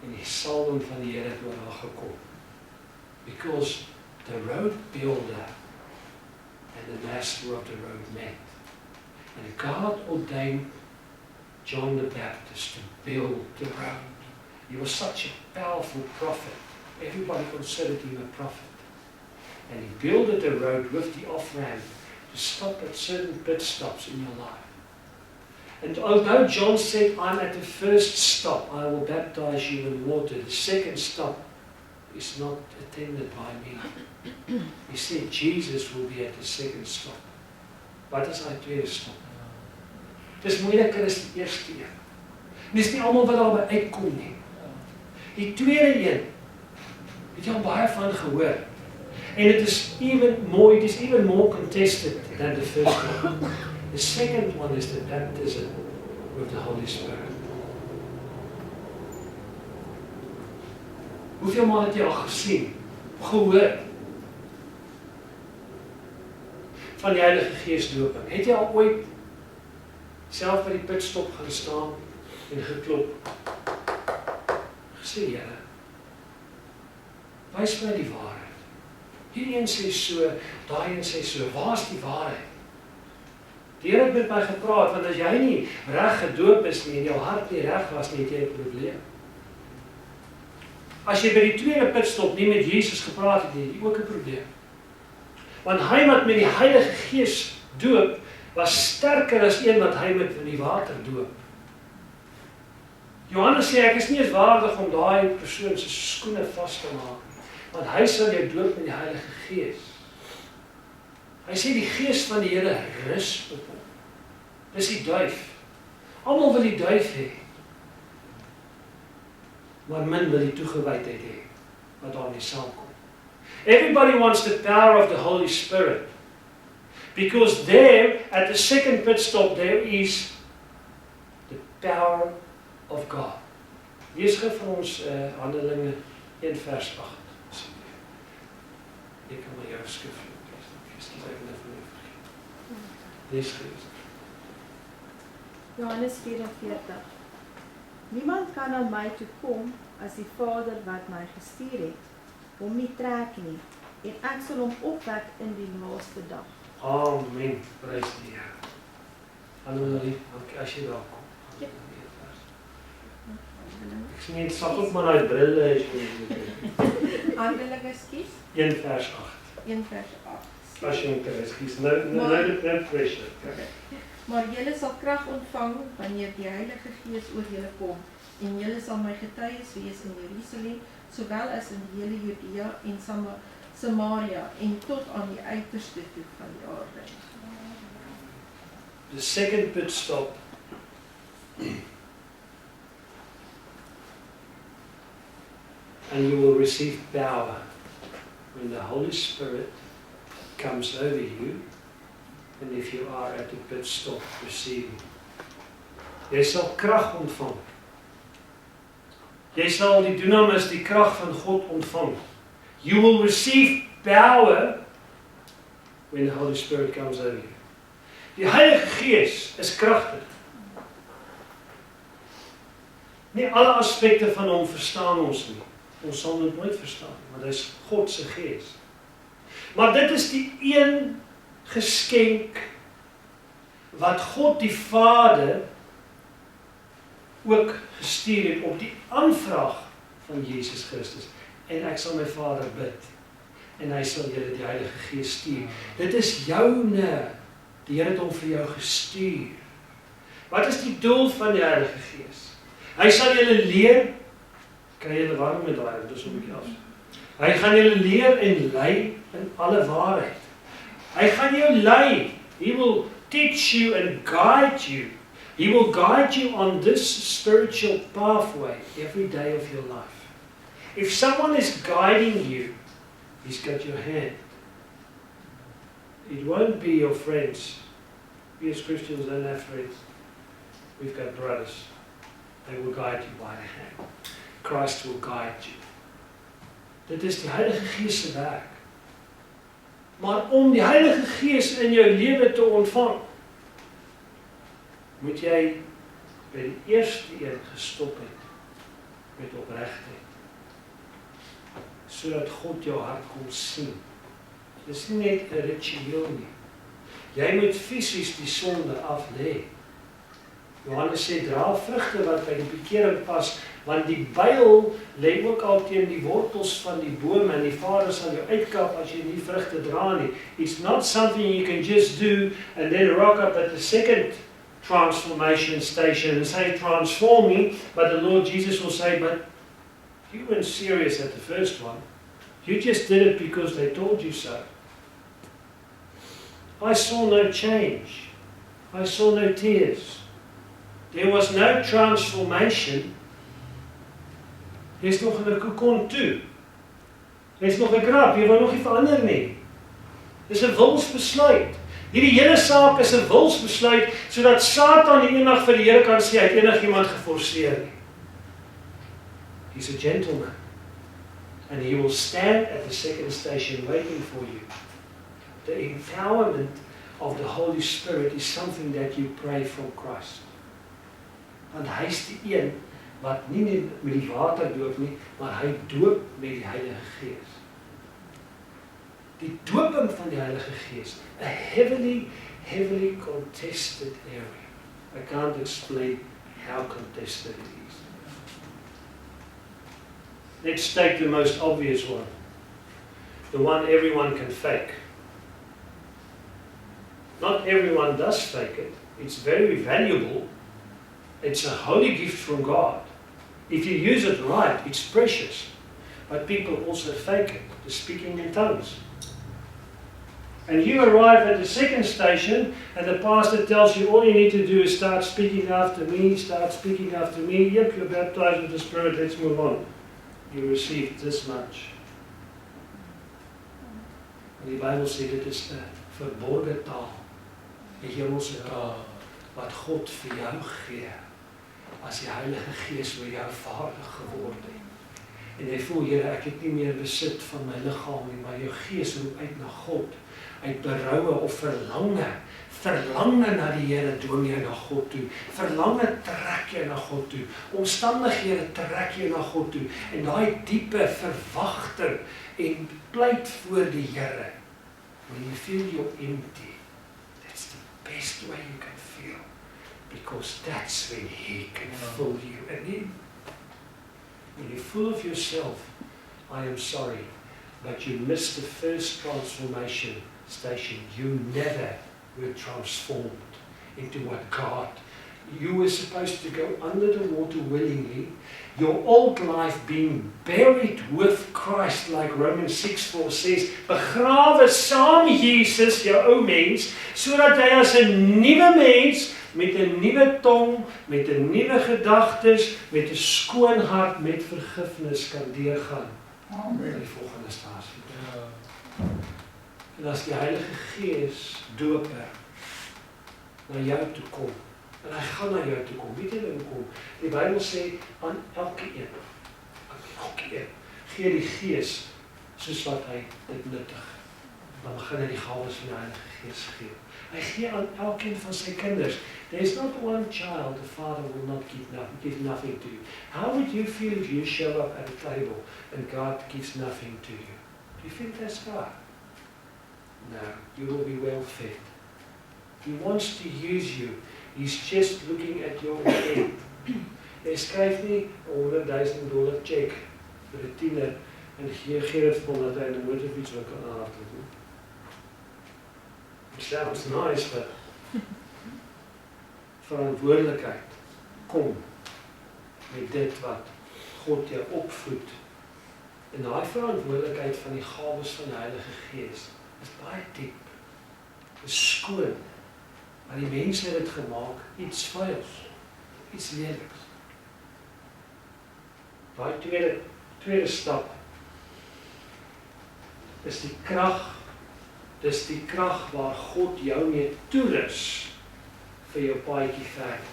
En die salwing van die Here het oor haar gekom. Because the road builder and the master of the road met. And God ordained John the Baptist to build the road. He was such a powerful prophet. Everybody considered him a prophet. And he builded the road with the off-ramp to stop at certain pit stops in your life. And although John said, I'm at the first stop, I will baptize you in water, the second stop is not attended by me. He said, Jesus will be at the second stop. Wat is hy tweede stop? Dis moeiliker as die eerste een. Dis nie almal wat daarby uitkom nie. Die tweede een, het jy al baie van gehoor. And it is even more contested than the first one. The second one is the baptism with the Holy Spirit. Hoeveel maal het jy al gesien, gehoor van die Heilige Gees doping? Het jy al ooit self by die pitstop gaan staan en geklop? Gesê, Here, wys my die waarheid. Hierdie een sê so, daai een sê so, waar is die waarheid? Die Here het met my gepraat, want as jy nie reg gedoop is nie, en jou hart nie reg was nie, het jy 'n probleem. As jy by die tweede pitstop nie met Jesus gepraat het nie, het jy ook 'n probleem. Want hy wat met die Heilige Gees doop, was sterker as een wat hy met in die water doop. Johannes sê, ek is nie eens waardig om daai persoon se skoene vas te maak nie, want hy sal jou doop met die Heilige Gees. Hy sê die Gees van die Here rus op hom. Dis die duif. Almal wil die duif hê. Maar min wil die toegewydheid hê wat daarmee saamkom. Everybody wants the power of the Holy Spirit. Because there, at the second pit stop, there is power of God. Lees gou vir ons Handelinge 1 vers 8. Ek kan maar jou skrif lees. Ekskuus, ek het dit vir jou vergeet. Lees gou. Johannes 44. Niemand kan aan my toe kom as die Vader wat my gestuur het, hom nie trek nie, en ek sal hom opwek in die laaste dag. Amen. Prys die Here. Halleluja. As jy daar kom. Ek sien jy sal ook maar daai brille as jy Handelinge, skies, 1 vers 8. 1 vers 8. As jy moet skies. Nou dit pressure. Maar julle sal krag ontvang wanneer die Heilige Gees oor julle kom, en julle sal my getuies wees in Jerusalem, sowel as in die hele Judea en Samaria en tot aan die uiterste toe van die aarde. The second pit stop and you will receive power when the Holy Spirit comes over you, and if you are at the pit stop receiving. Jy sal krag ontvang. Jy sal die dunamis, die krag van God ontvang. You will receive power when the Holy Spirit comes over you. Die Heilige Gees is kragtig. Nie alle aspekte van hom verstaan ons nie. Ons sal dit nooit verstaan, want hy is God se Gees. Maar dit is die een geskenk wat God die Vader ook gestuur het op die aanvraag van Jesus Christus. En ek sal my Vader bid, en hy sal julle die Heilige Gees stuur. Dit is joune. Die Here het hom vir jou gestuur. Wat is die doel van die Heilige Gees? Hy sal julle leer, kry julle warm met daai, dis 'n bietjie af. Hy gaan julle leer en lei in alle waarheid. Hy gaan jou lei. He will teach you and guide you. He will guide you on this spiritual pathway every day of your life. If someone is guiding you, he's got your hand. It won't be your friends. We as Christians don't have friends. We've got brothers. They will guide you by the hand. Christ will guide you. Dit is die Heilige Gees se werk. Maar om die Heilige Gees in jou lewe te ontvang, moet jy by die eerste een gestop het met opregtheid. Sodat God jou hart kon sien. Dit is nie net 'n ritueel nie. Jy moet fisies die sonde af lê. Johannes sê, dra vrugte wat by die bekering pas, want die byl lê ook al teen die wortels van die bome, en die Vader sal jou uitkap as jy nie vrugte dra nie. It's not something you can just do and then rock up at the second transformation station and say, transform me, but the Lord Jesus will say, but you weren't serious at the first one. You just did it because they told you so. I saw no change. I saw no tears. There was no transformation. Jy's nog in 'n kokon toe. Jy's nog 'n krap, jy wil nog nie verander nie. Dis 'n wilsbesluit. Hierdie hele saak is 'n wilsbesluit, sodat Satan nie eendag vir die Here kan sê, hy het enigiemand geforseer nie. He's a gentleman. And he will stand at the second station waiting for you. The empowerment of the Holy Spirit is something that you pray from Christ. Want hy is die een wat nie net met die water doop nie, maar hy doop met die Heilige Gees. Die dooping van die Heilige Gees, a heavily contested area. I can't explain how contested it is. Let's take the most obvious one. The one everyone can fake. Not everyone does fake it. It's very valuable. It's a holy gift from God. If you use it right, it's precious. But people also fake it, the speaking in tongues. And you arrive at the second station, and the pastor tells you all you need to do is start speaking after me, start speaking after me. Yep, you're baptized with the Spirit, let's move on. You received this much. En die Bybel sê dit is 'n verborgde taal, 'n hemelse taal, wat God vir jou gee. as die Heilige Gees oor jou vaardig geword het. En jy voel, Here, ek het nie meer besit van my liggaam nie, maar jou gees roep uit na God, uit beroue of verlange na die Here dwing jou na God toe, verlange trek jou na God toe, omstandighede trek jou na God toe, en daai diepe verwagting en pleit voor die Here, when you feel you're empty, that's the best way you can feel, because that's when He can fill you. And then, when you're full of yourself, I am sorry, but you missed the first transformation station. You never were transformed into what God. You were supposed to go under the water willingly, your old life being buried with Christ, like Romans 6:4 says, begrawe saam Jesus, jou ou mens, sodat jy as 'n nuwe mens, met 'n nuwe tong, met 'n nuwe gedagtes, met 'n skoon hart, met vergifnis kan deurgaan. Amen. Die volgende stasie. En as die Heilige Gees doper na jou toe kom, en hy gaan na jou toe kom, weet jy hoe kom? Die Bybel sê, aan elke een, gee die Gees, soos wat hy dit nuttig. Dan begin hy die gawes van die Heilige Gees gee. Hy gee aan elkeen van sy kinders. There is not one child the Father will not give nothing to you. How would you feel if you show up at a table and God gives nothing to you? Do you think that's God? No, you will be well fed. He wants to use you. He's just looking at your end. Hy skryf nie $100,000 check vir 'n tiener en gee dit vir hom dat hy 'n motorfiets wil kan hardloop. It sounds nice, but verantwoordelikheid kom met dit wat God jou opvoed. En daai verantwoordelikheid van die gawes van die Heilige Gees is baie diep, is skoon. Maar die mense het dit gemaak, iets vuils, iets leliks. Daai tweede stap is die krag. Dis die krag waar God jou mee toerus vir jou paadjie verder.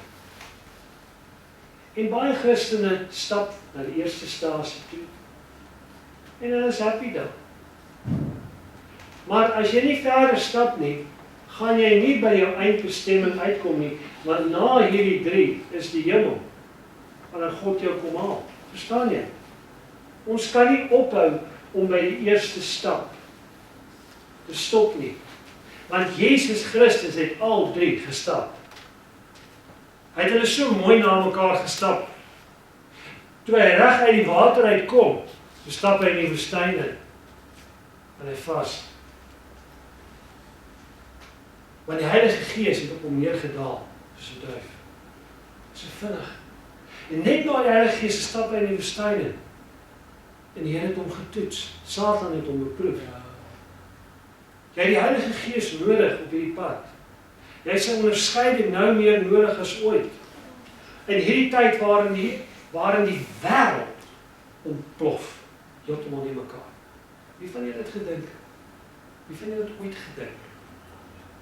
En baie Christene stap na die eerste stasie toe en hulle is happy dan. Maar as jy nie verder stap nie, gaan jy nie by jou eindbestemming uitkom nie, want na hierdie 3 is die hemel, wanneer God jou kom haal. Verstaan jy? Ons kan nie ophou om by die eerste stap te stop nie. Want Jesus Christus het al 3 gestap. Hy het hulle so mooi na mekaar gestap. Toe hy reg uit die water uitkom, so stap hy in die woestyn in. En hy vas. Want die Heilige Gees het op hom neergedaal, soos 'n duif. So vinnig. En net na die Heilige Gees stap hy in die woestyn in. En die Here het hom getoets. Satan het hom beproef. Jy het die Heilige Gees nodig op hierdie pad. Jy het sy onderskeiding nou meer nodig as ooit. In hierdie tyd waarin die wêreld ontplof, heeltemal nie mekaar. Wie van julle het gedink? Wie van julle het ooit gedink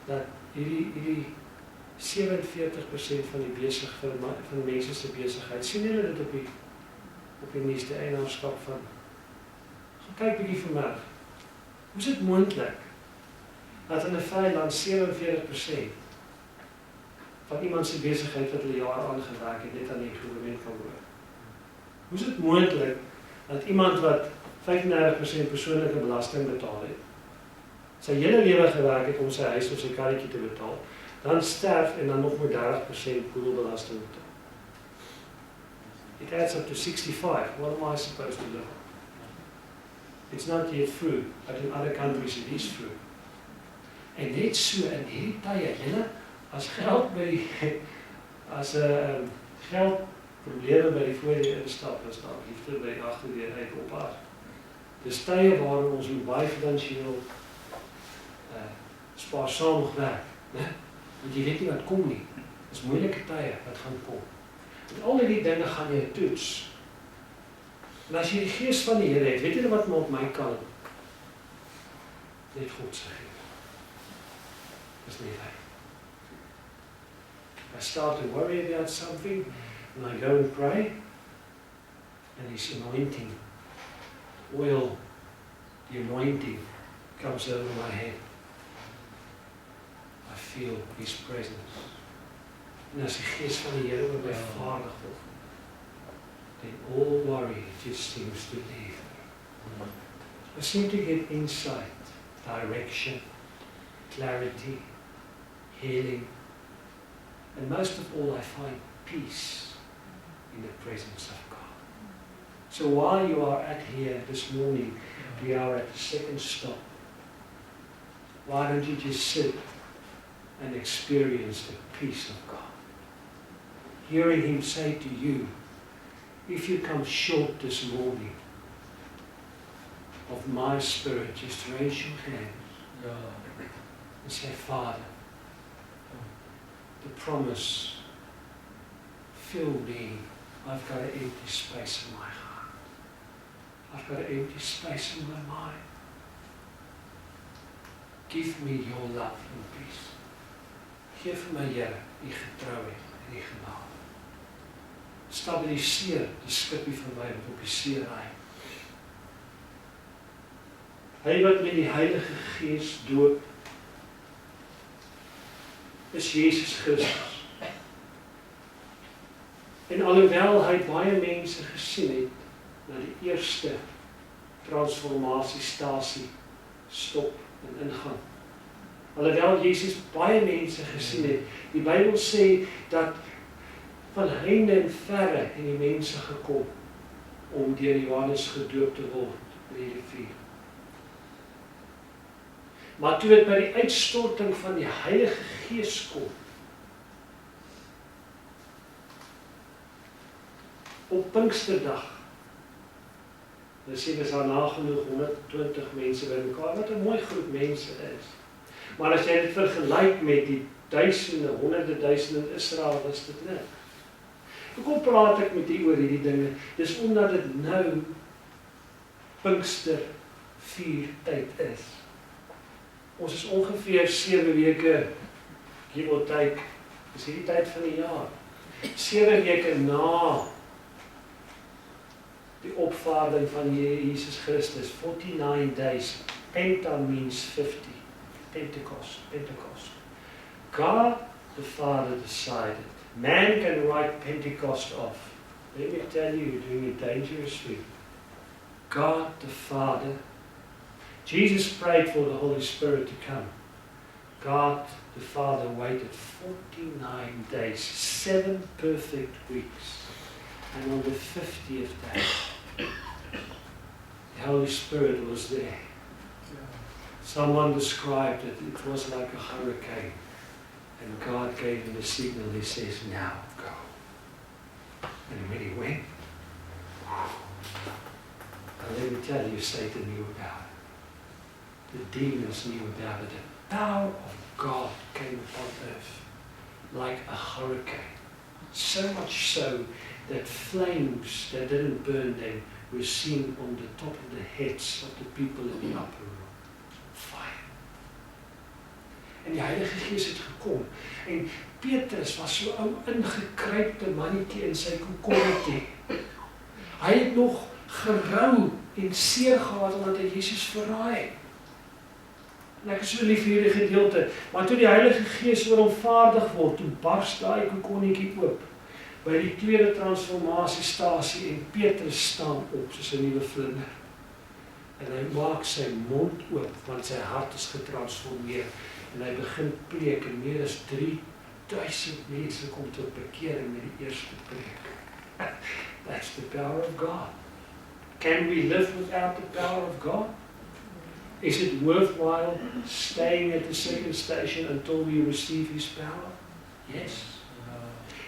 dat hierdie 47% van die van mense se besigheid, sien julle dit op die nuus, die eienaarskap van, gaan kyk bietjie vanmiddag. Hoe is dit moontlik dat in 'n vyland 47% van iemand se besigheid wat hulle jare aangewerk het, net aan die regering kan behoort? Hoe is dit moontlik dat iemand wat 35% persoonlike belasting betaal het, sy hele lewe gewerk het om sy huis of sy karretjie te betaal, dan sterf en dan nog met 30% boedelbelasting betaal? It adds up to 65. What am I supposed to do? It's not yet through, but in other countries it is through. En net so in hierdie tye, julle, as geld geldprobleme by die voordeur instap, is daar liefde by agterdeur uit op haar. Dis tye waarin ons moet baie finansiëel spaarsaam werk, né? Want jy weet nie wat kom nie. Dis moeilike tye wat gaan kom. En al die dinge gaan jy toets. En as jy die Gees van die Here het, weet jy wat maak my kalm? Net God se Gees. Dis nie hy. I start to worry about something, And I go and pray, and His anointing, oil, the anointing comes over my head. I feel His presence. En as die Gees van die Here oor my vaardig word, then all worry just seems to leave. I seem to get insight, direction, clarity, healing, and most of all I find peace in the presence of God. So while you are at here this morning, we are at the second stop. Why don't you just sit and experience the peace of God? Hearing Him say to you, if you come short this morning of my Spirit, just raise your hands and say, Father, the promise, fill me. I've got an empty space in my heart. I've got an empty space in my mind. Give me your love and peace. Geef my Here, die getrouheid en die genade. Stabiliseer die skipie van my wat op die see ry. Hy wat met die Heilige Gees doop, is Jesus Christus. En alhoewel hy baie mense gesien het na die eerste transformasiestasie stop en ingaan. Alhoewel Jesus baie mense gesien het, die Bybel sê dat van heinde en verre en die mense gekom om deur Johannes gedoop te word in die rivier. Maar toe dit by die uitstorting van die Heilige Gees kom, op Pinksterdag, dan sê dis daar nagenoeg 120 mense by mekaar, wat 'n mooi groep mense is. Maar as jy dit vergelyk met die duisende, honderde duisende in Israel, was dit niks. Hoekom praat ek met u oor hierdie dinge? Dis omdat dit nou Pinkster 4 tyd is. Ons is ongeveer 7 weke, give or take, dis hierdie tyd van die jaar. 7 weke na die opvaarding van Jesus Christus, 49 days. Penta means 50. Pentecost. God the Father decided, man can write Pentecost off. Let me tell you, you're doing it dangerously. God the Father, Jesus prayed for the Holy Spirit to come. God the Father waited 49 days, 7 perfect weeks. And on the 50th day, the Holy Spirit was there. Someone described it, it was like a hurricane. And God gave him the signal, He says, now go. And when he went, and let me tell you, Satan knew about it. The demons knew about it. The power of God came upon earth like a hurricane. So much so that flames that didn't burn them were seen on the top of the heads of the people in the upper room. Fire. En die Heilige Gees het gekom. En Petrus was so ou ingekruipte mannetjie in sy kokorretjie. Hy het nog gerou en seer gehad omdat hy Jesus verraai het. En ek is so lief vir hierdie gedeelte, maar toe die Heilige Gees oor hom vaardig word, toe bars daai kokonnetjie oop by die tweede transformasiestasie en Petrus staan op soos 'n nuwe vlinder. En hy maak sy mond oop want sy hart is getransformeer en hy begin preek en meer as 3000 mense kom tot bekering met die eerste preek. That's the power of God. Can we live without the power of God? Is it worthwhile staying at the second station until we receive His power? Yes.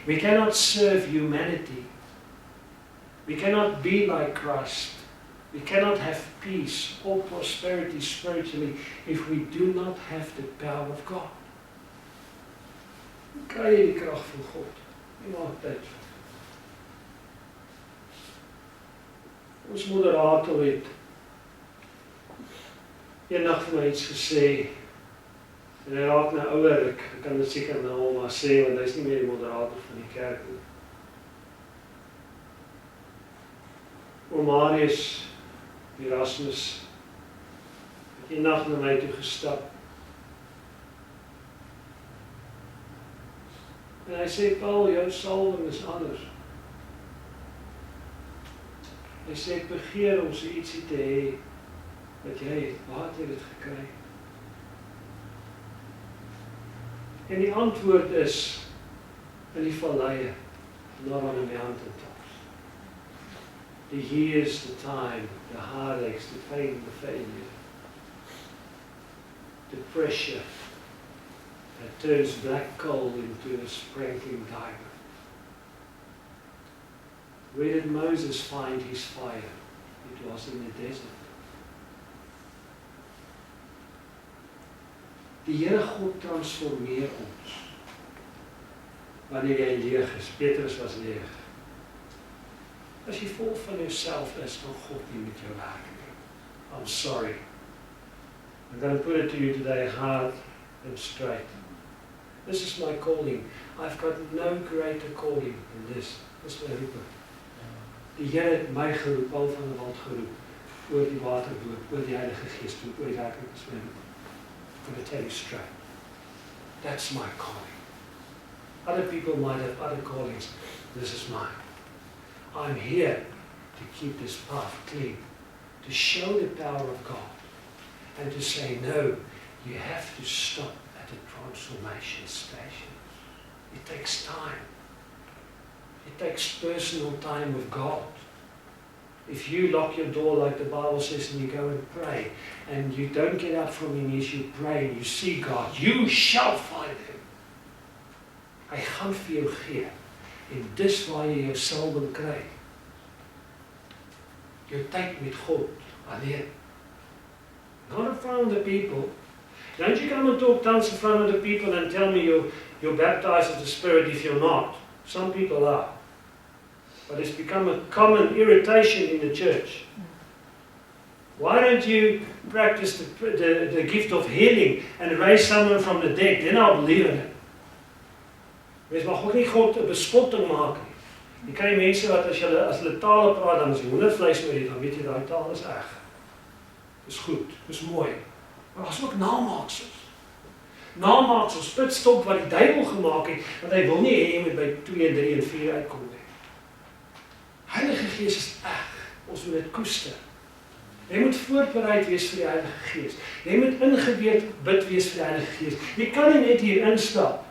We cannot serve humanity. We cannot be like Christ. We cannot have peace or prosperity spiritually if we do not have the power of God. Hoe kry jy die krag van God? Nie maak tyd. Ons moderator het eendag vir my iets gesê, en hy raak nou ouer, ek kan dit seker nou al maar sê, want hy is nie meer die moderator van die kerk nie. Oom Marius Erasmus het eendag na my toe gestap. En hy sê, Paul, jou salwing is anders. Hy sê, ek begeer om so ietsie te hê, wat jy het, waar het jy dit gekry? En die antwoord is, in die valleie, not on the mountaintops. The years, the time, the heartaches, the pain, the failure, the pressure that turns black coal into a sparkling diamond. Where did Moses find his fire? It was in the desert. Die Here God transformeer ons. Wanneer jy leeg is, Petrus was leeg. As jy vol van jouself is, dan God nie met jou werk nie. I'm sorry. I'm going to put it to you today hard and straight. This is my calling. I've got no greater calling than this. Dis my roeping. Die Here het my geroep, al van die wald geroep, oor die waterboot, oor die Heilige Gees, oor die werking is my roeping. I'm going to tell you straight. That's my calling. Other people might have other callings. This is mine. I'm here to keep this path clean, to show the power of God, and to say, no, you have to stop at the transformation station. It takes time. It takes personal time with God. If you lock your door like the Bible says and you go and pray, and you don't get up from your knees, you pray and you see God, you shall find Him. Hy gaan vir jou gee. En dis waar jy jou salwing kry. Jou tyd met God alleen. Not in front of the people. Don't you come and talk tongues in front of the people and tell me you're baptized with the Spirit if you're not. Some people are. But it's become a common irritation in the church. Why don't you practice the gift of healing and raise someone from the dead? Then I'll believe in it. Mens mag ook nie God 'n bespotting maak nie. Jy kry mense wat as hulle tale praat, dan is die hoendervleis met dit, dan weet jy daai taal is reg. Dis goed, dis mooi. Maar daar's ook namaaksels. Namaaksels, pitstop wat die duiwel gemaak het, want hy wil nie hê jy moet by 2, 3 en 4 uitkom nie. Heilige Gees is reg. Ons moet dit koester. Jy moet voorbereid wees vir die Heilige Gees. Jy moet ingeweet bid wees vir die Heilige Gees. Jy kan nie net hier instap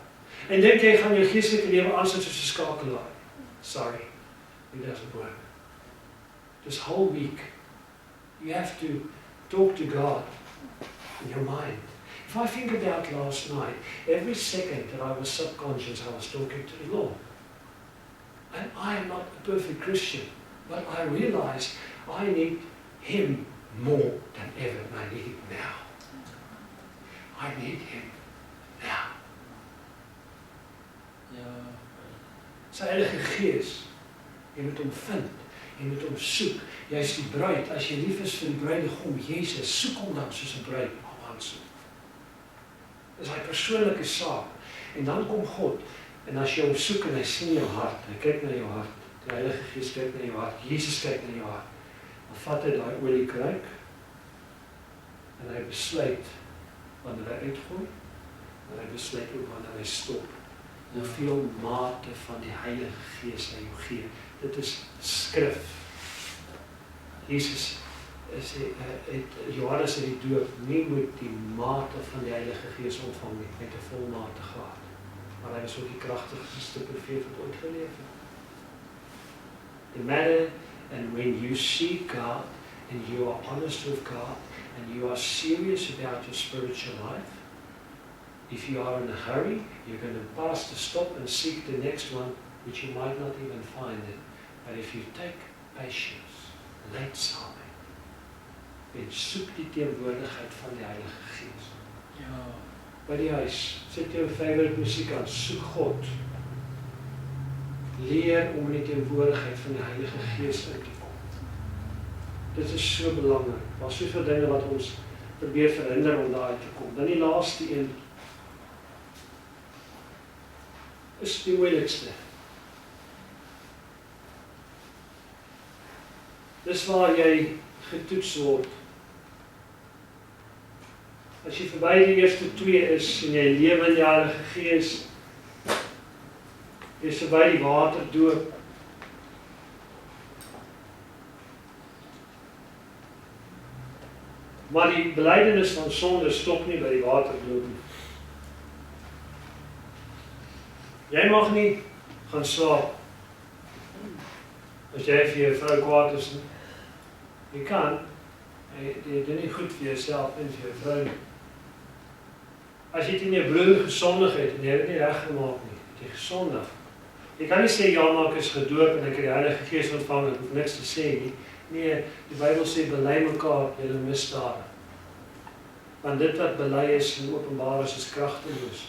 en dink jy gaan jou geestelike lewe aansit soos 'n skakelaar. Sorry, it doesn't work. This whole week, you have to talk to God in your mind. If I think about last night, every second that I was subconscious, I was talking to the Lord. And I am not a perfect Christian, but I realize I need Him more than ever, and I need Him now. I need Him now. Sy Heilige Gees, jy moet hom vind, jy moet hom soek. Jy is die bruid, as jy lief is vir die bruidegom, Jesus, soek hom dan soos 'n bruid hom aansoek. Dis hy persoonlike saak. En dan kom God, en as jy hom soek en hy sien jou hart, hy kyk na jou hart, die Heilige Gees kyk na jou hart, Jesus kyk na jou hart, dan vat hy daai oliekruik, en hy besluit wanneer hy uitgooi, en hy besluit ook wanneer hy stop. Hoeveel mate van die Heilige Gees hy jou gee. Dit is skrif. Jesus Johannes het die doop nie met die mate van die Heilige Gees ontvang nie, met 'n volmate gehad. Maar hy was ook die kragtigste profeet wat ooit geleef het. The matter, and when you seek God, and you are honest with God, and you are serious about your spiritual life, if you are in a hurry, you're going to pass the stop and seek the next one, which you might not even find it. But if you take patience, late saamheid, en soek die teenwoordigheid van die Heilige Gees. Ja. By die huis, sit jou favorite musiek aan, soek God. Leer om in die teenwoordigheid van die Heilige Gees in te kom. Dit is so belangrik. Daar is soveel dinge wat ons probeer verhinder om daar uit te kom. Dan die laaste een, is die moeilikste. Dis waar jy getoets word. As jy verby die eerste 2 is en jy lewe in die Heilige Gees, jy is verby die waterdoop. Maar die belydenis van sonde stop nie by die waterdoop nie. Jy mag nie gaan slaap as jy vir jou vrou kwaad is nie. Jy kan, jy doen nie goed vir jouself en vir jou vrou nie. As jy teen jou broer gesondig het en jy het nie reg gemaak nie, het jy gesondig. Jy kan nie sê, ja, maar ek is gedoop en ek het die Heilige Gees ontvang, ek hoef niks te sê nie. Nee, die Bybel sê, bely mekaar julle misdade. Want dit wat bely is en openbaar is kragteloos.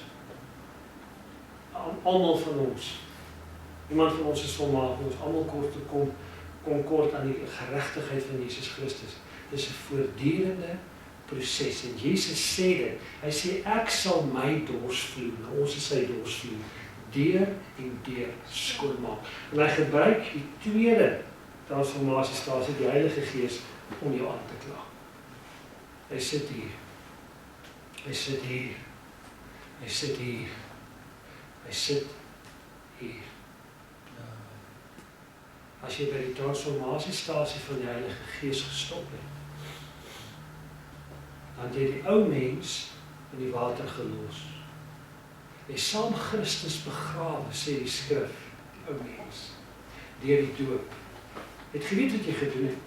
Almal van ons. Niemand van ons is volmaak, ons almal kom kort aan die geregtigheid van Jesus Christus. Dis 'n voortdurende proses. En Jesus sê dit. Hy sê ek sal my dorsvloer, ons is sy dorsvloer, deur en deur skoonmaak. En hy gebruik die tweede transformasiestasie, die Heilige Gees, om jou aan te kla. Hy sit hier. Hy sit hier. Hy sit hier. Hy sit hier. As jy by die transformasiestasie van die Heilige Gees gestop het, dan het jy die ou mens in die water gelos. Jy is saam Christus begrawe, sê die skrif, die ou mens, deur die doop. Jy het geweet wat jy gedoen het.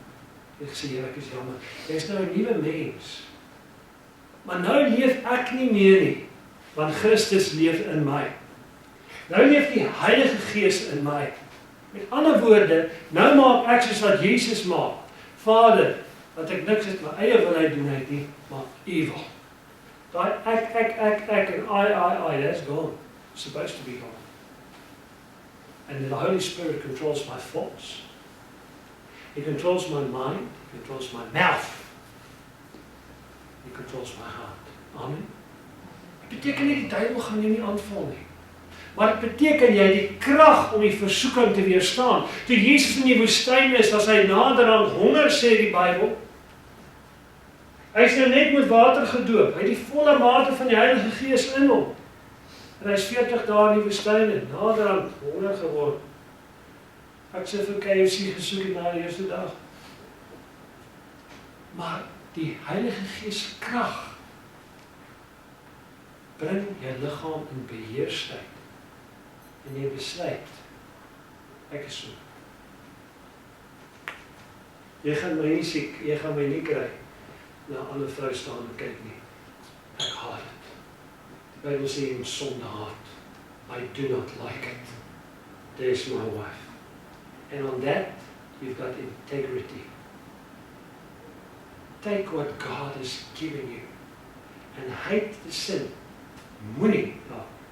Jy het gesê, Here, ek is jammer. Jy is nou 'n nuwe mens. Maar nou leef ek nie meer nie, want Christus leef in my. Nou leef die Heilige Gees in my. Met ander woorde, nou maak ek soos wat Jesus maak. Vader, dat ek niks uit my eie wilheid doen het nie, maar U wil. Daai ek en I, that's gone. It's supposed to be gone. And the Holy Spirit controls my thoughts. He controls my mind, He controls my mouth. He controls my heart. Amen. Dit beteken nie die duiwel gaan jou nie aanval nie. Maar dit beteken jy die krag om die versoeking te weerstaan. Toe Jesus in die woestyn is, was hy naderhand honger, sê die Bybel. Hy is nou net met water gedoop. Hy het die volle mate van die Heilige Gees in hom. En hy is 40 dae in die woestyn en naderhand honger geword. Ek sê vir KFC gesoek na die eerste dag. Maar die Heilige Gees krag bring jou liggaam in beheersheid. En jy besluit, ek is so. Jy gaan my nie siek, jy gaan my nie kry. Na 'n ander vrou staan en kyk nie. Ek haat dit. Die Bybel sê in sonde haat. I do not like it. There's my wife. And on that, you've got integrity. Take what God has given you. And hate the sin. Moenie,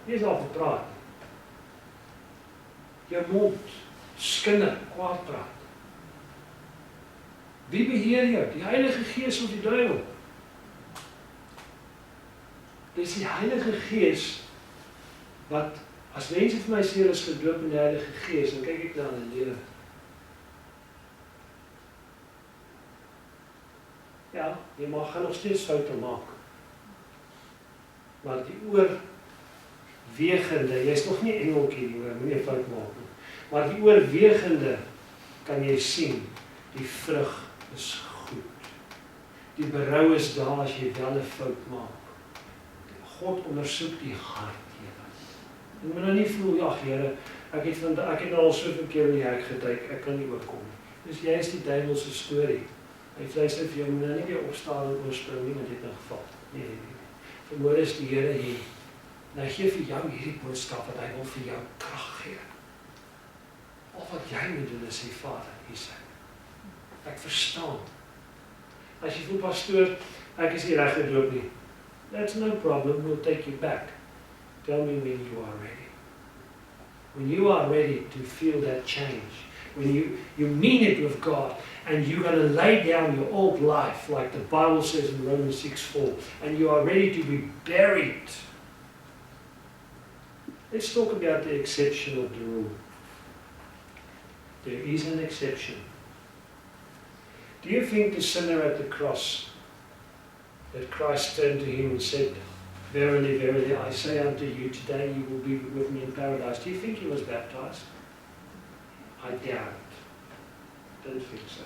nie is al gepraat. Jou mond, skinder, kwaad praat. Wie beheer jou? Die Heilige Gees of die duiwel? Dis die Heilige Gees wat, as mense vir my sê hulle is gedoop in die Heilige Gees, dan kyk ek na hulle lewe. Ja, jy gaan nog steeds foute maak. Maar die oorwegende, jy is nog nie engeltjie nie, moenie 'n fout maak nie. Maar die oorwegende kan jy sien, die vrug is goed. Die berou is daar as jy wel 'n fout maak. God ondersoek die hart, Here. Jy moet nou nie voel, ag Here, ek het nou al soveel keer in die hek geduik, ek kan nie oorkom nie. Dus jy is die duiwel se storie. Hy fluister vir jou, moet nou nie weer opstaan en oorspring nie, want jy het nou geval. Nee. Vermoor is die Here hier. En hy gee vir jou hierdie boodskap, wat hy wil vir jou krag gee. Al wat jy moet doen is sê, Vader, hier is ek verstaan. As jy voel, pastoor, ek is nie reg gedoop nie. That's no problem, we'll take you back. Tell me when you are ready. When you are ready to feel that change, when you mean it with God, and you're going to lay down your old life, like the Bible says in Romans 6:4, and you are ready to be buried. Let's talk about the exception of the rule. There is an exception. Do you think the sinner at the cross, that Christ turned to him and said, "Verily, verily, I say unto you, today you will be with me in paradise"? Do you think he was baptized? I doubt it. Don't think so.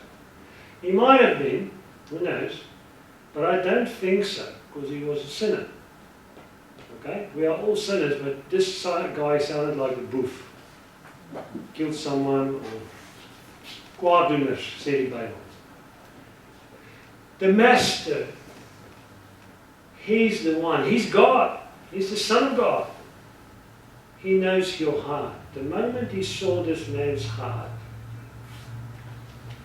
He might have been, who knows, but I don't think so, because he was a sinner. Okay? We are all sinners, but this guy sounded like a boof. Killed someone, or kwaaddoeners, sê die Bible. The Master, He's the one. He's God. He's the Son of God. He knows your heart. The moment He saw this man's heart,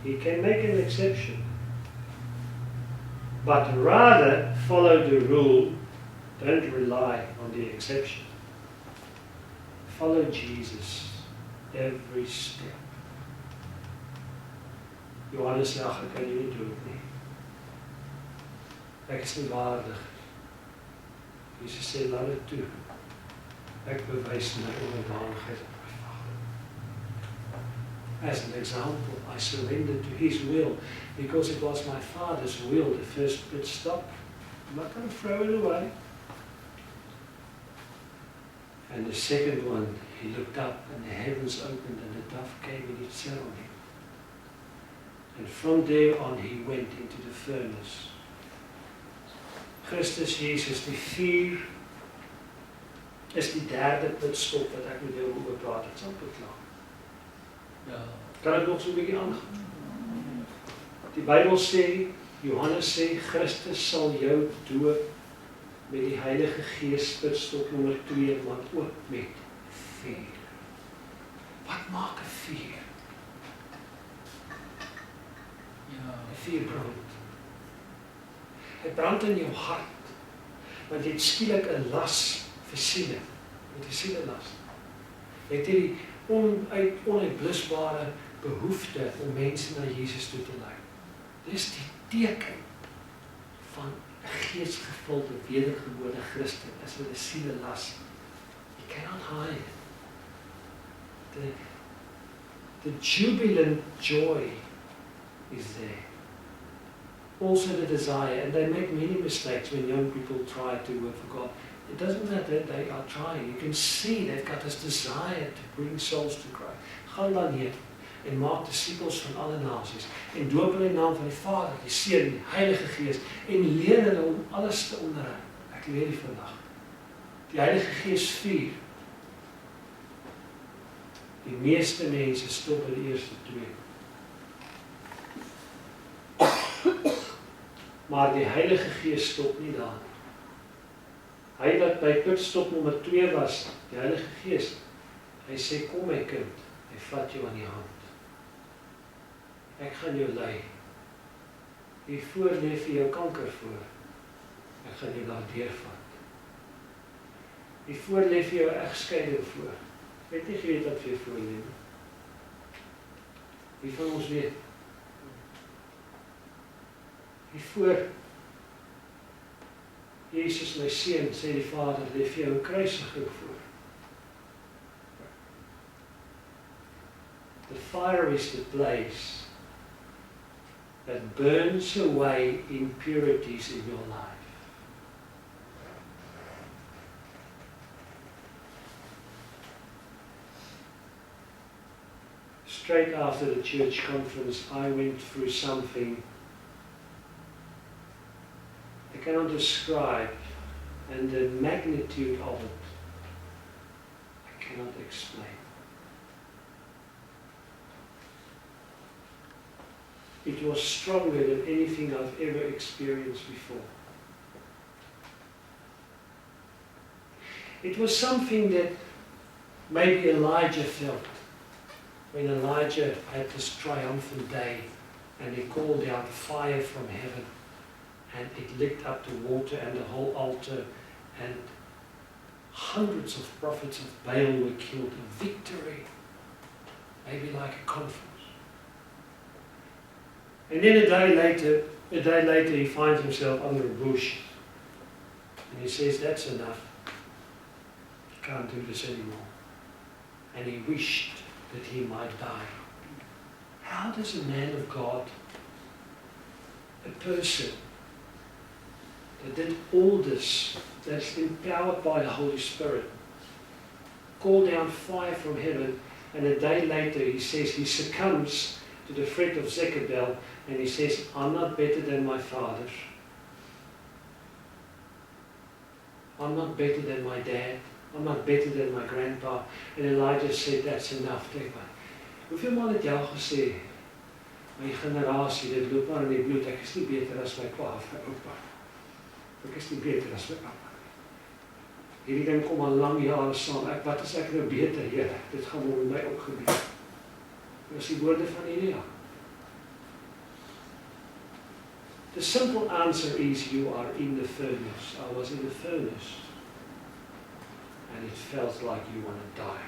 He can make an exception. But rather follow the rule. Don't rely on the exception. Follow Jesus every step. Johannes sê, "Ag, ek kan nie doen nie. Ek is nie waardig." Jesus sê, "Laat dit toe. Ek bewys my onderdanigheid aan my Vader." As an example, I surrendered to His will because it was my Father's will. The first bit stopped. I'm not going to throw it away. And the second one, He looked up and the heavens opened and the dove came and it sat on Him. And from there on He went into the furnace. Christus Jesus, die vuur, is die derde pitstop wat ek met jou oor praat. Het sal beklaar. Ja. Kan ek nog so 'n bietjie aangaan? Die Bybel sê, Johannes sê, Christus sal jou doop met die Heilige Gees, pitstop nommer 2, maar ook met vuur. Wat maak 'n vuur? Ja. 'n Vuur brand. Het brand in jou hart, want jy het skielik 'n las vir siele, met die siele las. Jy het hierdie onuitblusbare behoefte om mense na Jesus toe te lei. Dis die teken van 'n geesgevulde, wedergebore Christen, is hulle siele las. You cannot hide it. The jubilant joy is there. Also the desire, and they make many mistakes when young people try to work for God. It doesn't matter, they are trying. You can see they've got this desire to bring souls to Christ. Gaan dan hier en maak disippels van alle nasies en doop hulle in die naam van die Vader, die Seun en die Heilige Gees en leer hulle om alles te onderhou. Ek leer die vandag. Die Heilige Gees vuur. Die meeste mense stop by die eerste 2. Maar die Heilige Gees stop nie daar. Hy wat by pitstop nommer 2 was, die Heilige Gees, hy sê, "Kom my kind," hy vat jou aan die hand. Ek gaan jou lei. Hier voor lê vir jou kanker voor. Ek gaan jou daar deurvat. Hier voor lê vir jou egskeiding voor. Weet nie geweet wat vir jou voor lê nie. Wie van ons weet? Hier voor Jesus my seun, sê die Vader, lê vir jou 'n kruisiging voor. The fire is the place that burns away impurities in your life. Straight after the church conference, I went through something I cannot describe, and the magnitude of it I cannot explain. It was stronger than anything I've ever experienced before. It was something that maybe Elijah felt when Elijah had this triumphant day and he called out fire from heaven and it licked up the water and the whole altar and hundreds of prophets of Baal were killed. A victory, maybe like a conference. And then a day later he finds himself under a bush and he says, "That's enough. I can't do this anymore." And he wished that he might die. How does a man of God a person that did all this, that's empowered by the Holy Spirit, called down fire from heaven, and a day later he says he succumbs to the threat of Jezebel, and he says, I'm not better than my fathers. I'm not better than my dad. I'm not better than my grandpa. And Elijah said, that's enough. Kijk maar. Hoeveel maal het jy al gesê, my generasie, dit loop maar in die bloed, ek is nie beter as my pa of my oupa. Ek is nie beter as my oupa. Hierdie ding kom al lang jare saam. Wat is ek nou beter, Here? Dit gaan met my ook gebeur. Dit is die woorde van Elia. The simple answer is, you are in the furnace. I was in the furnace. And it felt like you want to die.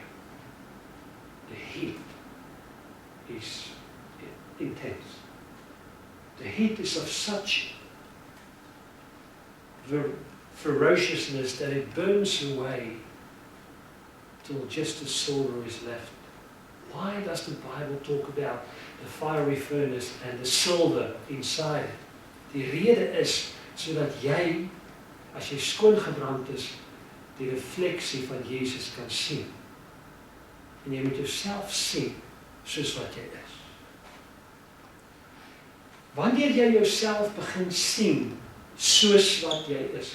The heat is intense. The heat is of such ferociousness that it burns away till just the silver is left. Why does the Bible talk about the fiery furnace and the silver inside it? Die rede is sodat jy, as jy skoon gebrand is, die refleksie van Jesus kan sien. En jy moet jouself sien soos wat jy is. Wanneer jy jouself begin sien soos wat jy is,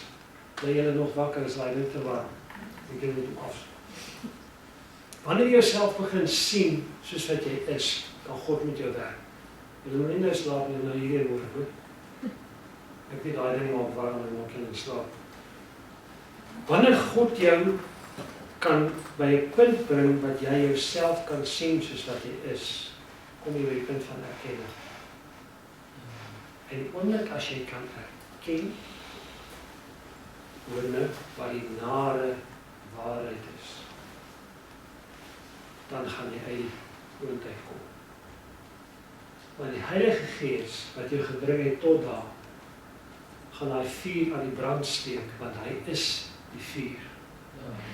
bly jy nog wakker as hy dit te warm. Ek moet hom af. Wanneer jy jouself begin sien soos wat jy is, kan God met jou werk. Jy moet nie nou slaap nie, nou hierheen word goed. Ek weet daai ding maak warm en maak jy in slaap. Wanneer God jou kan by 'n punt bring wat jy jouself kan sien soos wat jy is, kom jy by 'n punt van erkenning. En oomblik as jy kan erken, hoor wat die nare waarheid is, dan gaan jy uit die oontyd kom. Want die Heilige Gees wat jou gebring het tot daar, gaan hy vuur aan die brand steek, want hy is die vuur.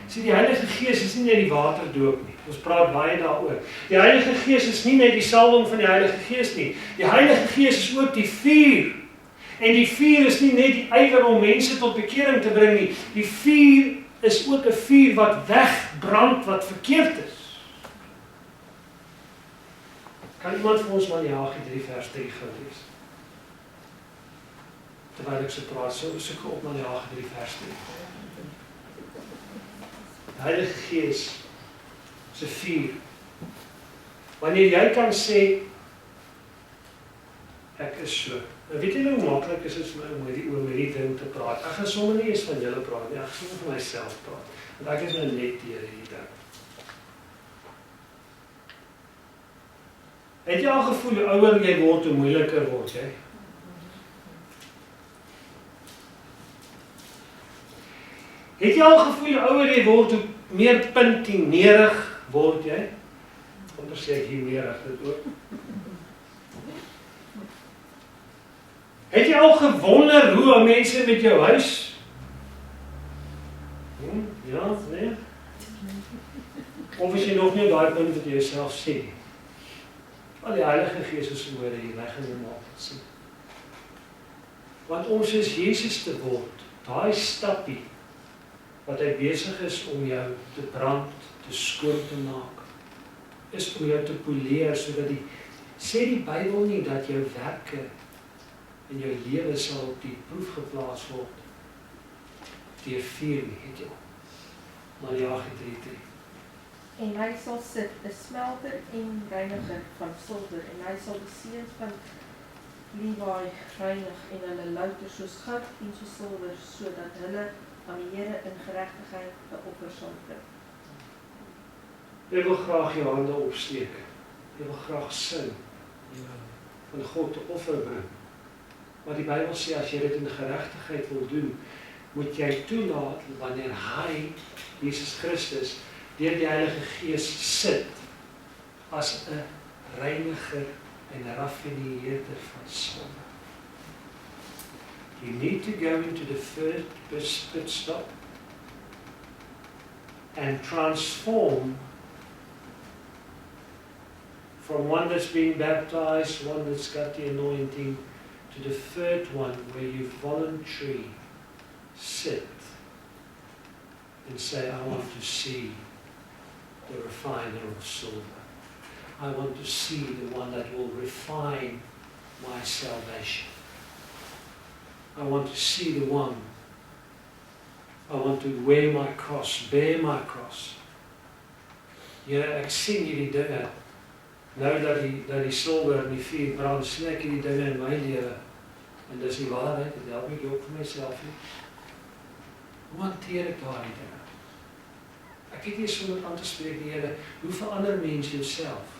Sien, die Heilige Gees is nie net die waterdoop nie. Ons praat baie daaroor. Die Heilige Gees is nie net die salwing van die Heilige Gees nie. Die Heilige Gees is ook die vuur. En die vuur is nie net die ywer om mense tot bekering te bring nie. Die vuur is ook 'n vuur wat wegbrand wat verkeerd is. Kan iemand vir ons Maleagi 3 vers 3 gou lees? Terwyl ek so praat, soek op Maleagi 3 vers 3. Die Heilige Gees se vuur. Wanneer jy kan sê, ek is so. Nou weet jy hoe maklik is dit om oor hierdie ding te praat. Ek gaan sommer nie eens van julle praat nie, ek gaan sommer van myself praat. Want ek is nou net deur hierdie ding. Het jy al gevoel, hoe ouer jy word, hoe moeiliker word jy? Het jy al gevoel, hoe ouer jy word, hoe meer puntinerig word jy? Anders sê ek hier nerig dit ook. Het jy al gewonder hoe mense met jou huis? Ja, nee? Of is jy nog nie op daai punt wat jy jouself sien? Al die Heilige Gees is woorde hier, hy gaan jou maak sien. Want ons is Jesus te word, daai stappie, wat hy besig is om jou te brand, te skoon te maak, is om jou te poleer, sodat sê die Bybel nie dat jou werke en jou lewe sal op die proef geplaas word deur vuur nie, het jy al. Maleagi 3:3. En hy sal sit, 'n smelter en reiniger van silwer, en hy sal die seuns van Levi reinig en hulle louter soos goud en soos silwer, sodat hulle aan die Here in geregtigheid 'n offer sal bring. Jy wil graag jou hande opsteek. Jy wil graag sing van God 'n offer bring. Maar die Bybel sê as jy dit in geregtigheid wil doen, moet jy toelaat wanneer hy, Jesus Christus, deur die Heilige Gees sit as 'n reiniger en 'n raffineerder van sonde. You need to go into the first pit stop and transform from one that's been baptized, one that's got the anointing, to the third one where you voluntarily sit and say, I want to see the refiner of silver. I want to see the one that will refine my salvation. I want to see the one. I want to wear my cross, bear my cross. Ja, ek sien hierdie dinge. Nou dat die silwer en die vuur brand, sien ek hierdie dinge in my lewe. En dis die waarheid, dit help ek ook vir myself nie. Hoe hanteer ek daardie dinge? Ek het nie sonder aan te spreek die Here, hoe verander mens jouself?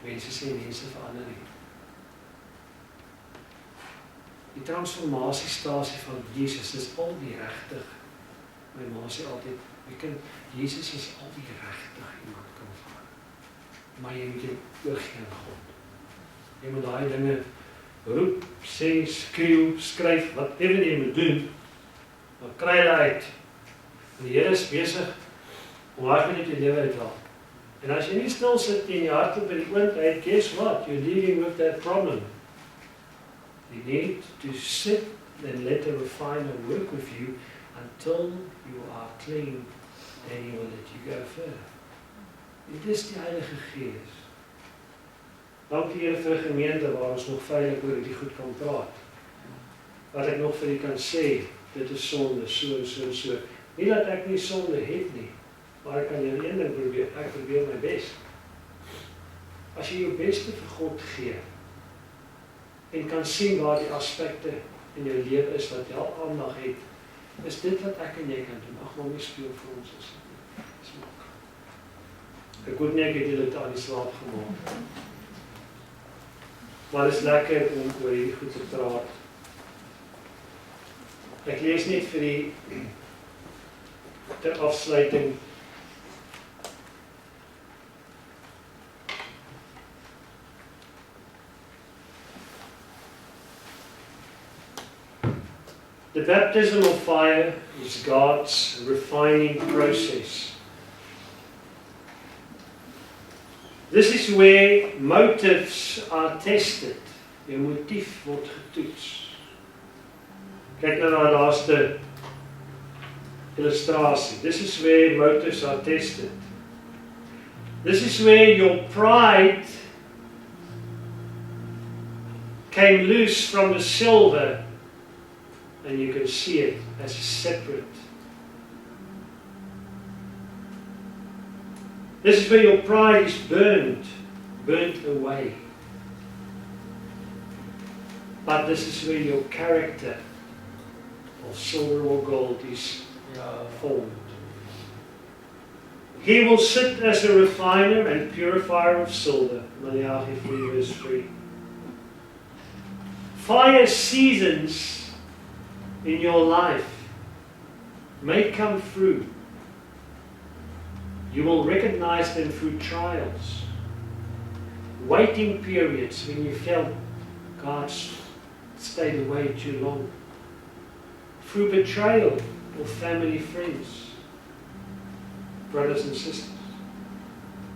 Mense sê mense verander nie. Die transformasiestasie van Jesus is al die regtig. My ma sê altyd, my kind, Jesus is al die regtig iemand kan verander. Maar jy moet jou oorgee aan God. Jy moet daai dinge roep, sê, skreeu, skryf, whatever jy moet doen, maar kry hulle uit. En die Here is besig om hard met jou lewe uit te haal. En as jy nie stil sit en jy hart op by die oond uit, guess what? You're dealing with that problem. You need to sit and let the refiner work with you until you are clean and he will let you go further. Dit is die Heilige Gees. Dankie Here vir 'n gemeente waar ons nog veilig oor die goed kan praat. Wat ek nog vir u kan sê, dit is sonde, so. Nie dat ek nie sonde het nie, maar ek kan jou een ding probeer, ek probeer my bes. As jy jou beste vir God gee, en kan sien waar die aspekte in jou lewe is wat jy al aandag het, is dit wat ek en jy kan doen. Ag, maar nie speel vir ons as dit smaak. Ek hoop nie ek het julle aan die slaap gemaak. Maar dit is lekker om oor hierdie goed te praat. Ek lees net vir die ter afsluiting the baptism of fire is God's refining process. This is where motives are tested. Jou motief word getoets. Kyk nou na die laaste illustrasie. This is where motives are tested. This is where your pride came loose from the silver and you can see it as separate. This is where your pride is burnt away. But this is where your character of silver or gold is formed. He will sit as a refiner and purifier of silver. Malachi 3 verse 3. Fire seasons in your life may come through. You will recognize them through trials, waiting periods when you felt God's stayed away too long, through betrayal of family, friends, brothers and sisters.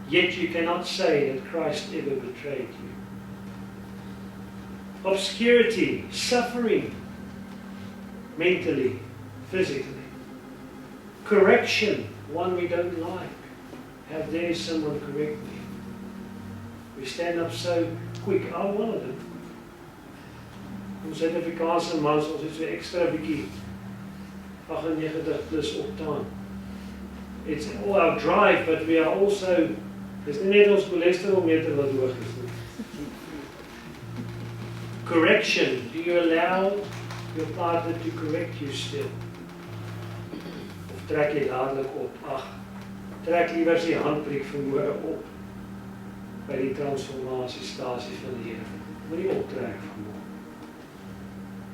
Yet you cannot say that Christ ever betrayed you. Obscurity, suffering, mentally, physically. Correction, one we don't like. How dare someone correct me? We stand up so quick. I'm one of them. Ons Suid-Afrikaanse mans, ons het so ekstra bietjie 98 plus octane. It's all our drive, but we are also, dis nie net ons cholesterolmeter wat hoog is nie. Correction, do you allow your partner to correct you still? Of trek jy dadelik op? Ag, trek liewer die handbrief vermoere op by die transformasiestasie van die Here. Moenie optrek vanmôre.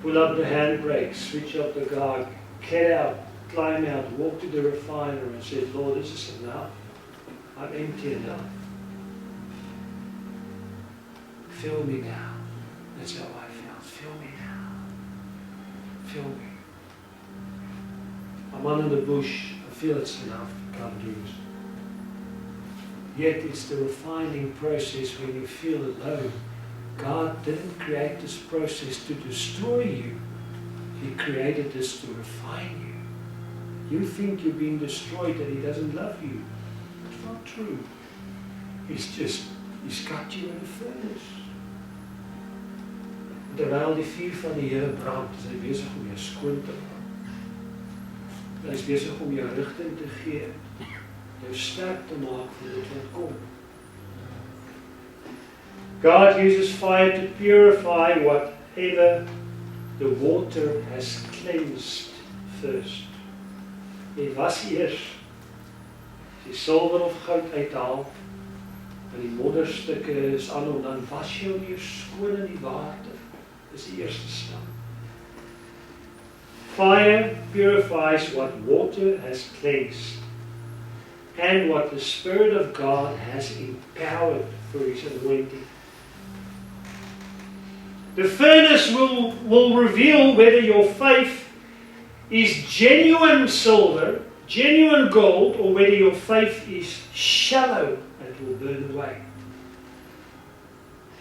Pull up the handbrake, switch up the guard, get out, climb out, walk to the refiner and say, Lord, this is enough. I'm empty enough. Fill me now. That's how I felt. Fill me now. Fill me. I'm under the bush. I feel it's enough. Can't do it. Yet it's the refining process when you feel alone God didn't create this process to destroy you. He created this to refine you. You think you're being destroyed and He doesn't love you. It's not true. He's got you in a furnace. Terwyl die vuur van die Here brand, is hy besig om jou skoon te maak. Hy is besig om jou rigting te gee, jou sterk te maak vir dit wat kom. God uses fire to purify whatever the water has cleansed first. Jy was eers die silwer of goud uithaal, en die modderstukke is aan hom, dan was jy weer skoon in die water. Dis die eerste stap. Fire purifies what water has cleansed and what the Spirit of God has empowered for His anointing. The furnace will reveal whether your faith is genuine silver, genuine gold, or whether your faith is shallow and it will burn away.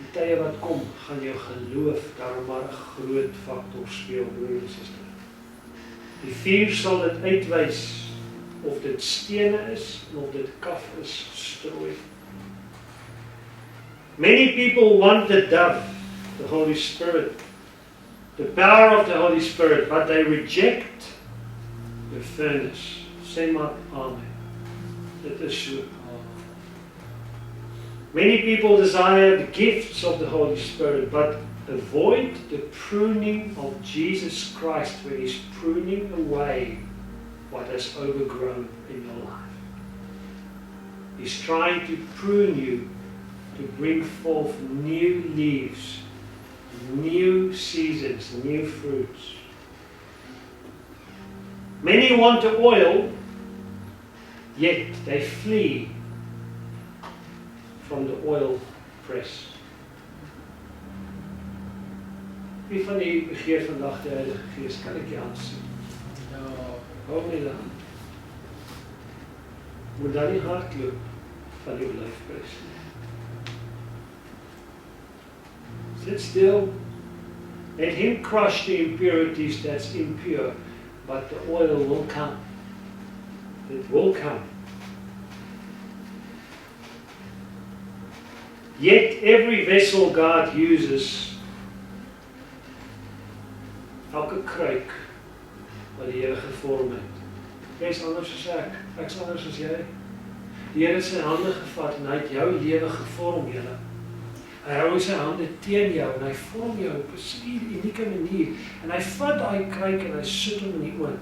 Die tye wat kom, gaan jou geloof daarom maar 'n groot faktor speel, broer en suster. Die vuur sal dit uitwys of dit stene is en of dit kaf is, strooi. Many people want the dove, the Holy Spirit, the power of the Holy Spirit, but they reject the furnace. Sê maar amen. Dit is so. Many people desire the gifts of the Holy Spirit, but avoid the pruning of Jesus Christ when He's pruning away what has overgrown in your life. He's trying to prune you to bring forth new leaves, new seasons, new fruits. Many want the oil, yet they flee from the oil press. Wie van die begeer vandag die Heilige Gees, kan ek jy aansien? Ja. Hou my dan. Moet dan nie hardloop van die olyfprys nie. Sit still. Let Him crush the impurities that's impure, but the oil will come. It will come. Yet every vessel God uses, elke kruik wat die Here gevorm het. Jy is anders as ek is anders as jy. Die Here het sy hande gevat en hy het jou lewe gevorm, julle. Hy hou sy hande teen jou en hy vorm jou op 'n unieke manier. En hy vat daai kruik en hy sit hom in die oond.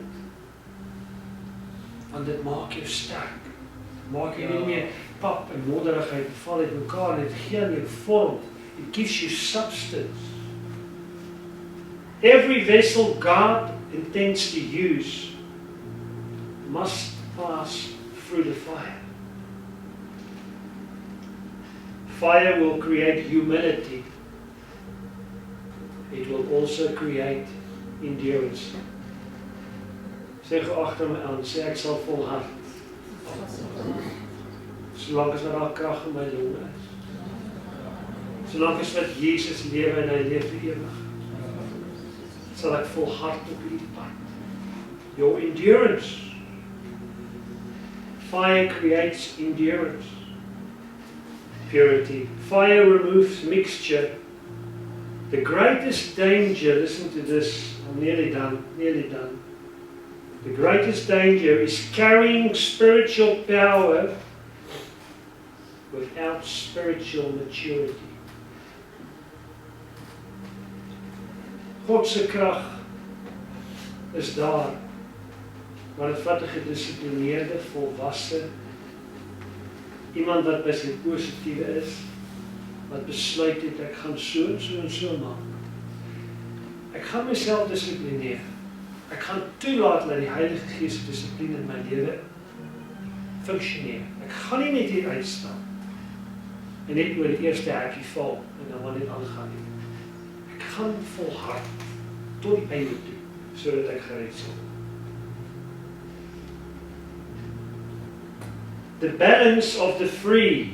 Want dit maak jou sterk. Maak jy nie meer pap en modderigheid val uit mekaar en dit gee aan jou vorm. It gives you substance. Every vessel God intends to use must pass through the fire. Fire will create humility. It will also create endurance. Sê gou agter my aan, sê ek sal volhard. Solank as daar krag in my longe is. Solank as wat Jesus lewe en hy leef vir ewig. Sal ek volhard op hierdie pad. Your endurance. Fire creates endurance. Purity. Fire removes mixture. The greatest danger, listen to this, I'm nearly done. The greatest danger is carrying spiritual power without spiritual maturity. God se krag is daar, maar dit vat 'n gedissiplineerde, volwasse, iemand wat by sy positiewe is, wat besluit het, ek gaan so en so en so maak. Ek gaan myself dissiplineer. Ek gaan toelaat dat die Heilige Gees se dissipline in my lewe funksioneer. Ek gaan nie net hier uitstaan en net oor die eerste hekkie val en dan maar net aangaan nie. Ek gaan volhard tot die einde toe, sodat ek gered sal. The balance of the three,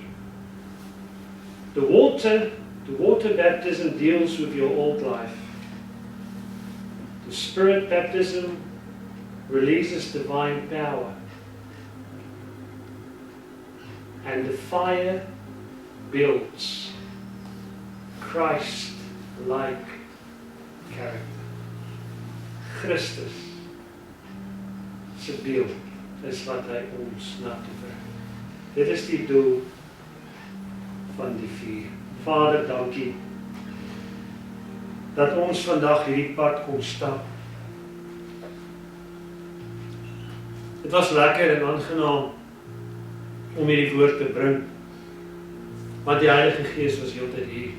the water The water baptism deals with your old life. The Spirit baptism releases divine power. And the fire builds Christ-like character. Christus se beeld is wat hy ons na toe bring. Dit is die doel van die vuur. Vader, dankie dat ons vandag hierdie pad kon stap. Dit was lekker en aangenaam om hierdie woord te bring, want die Heilige Gees was heeltyd hier.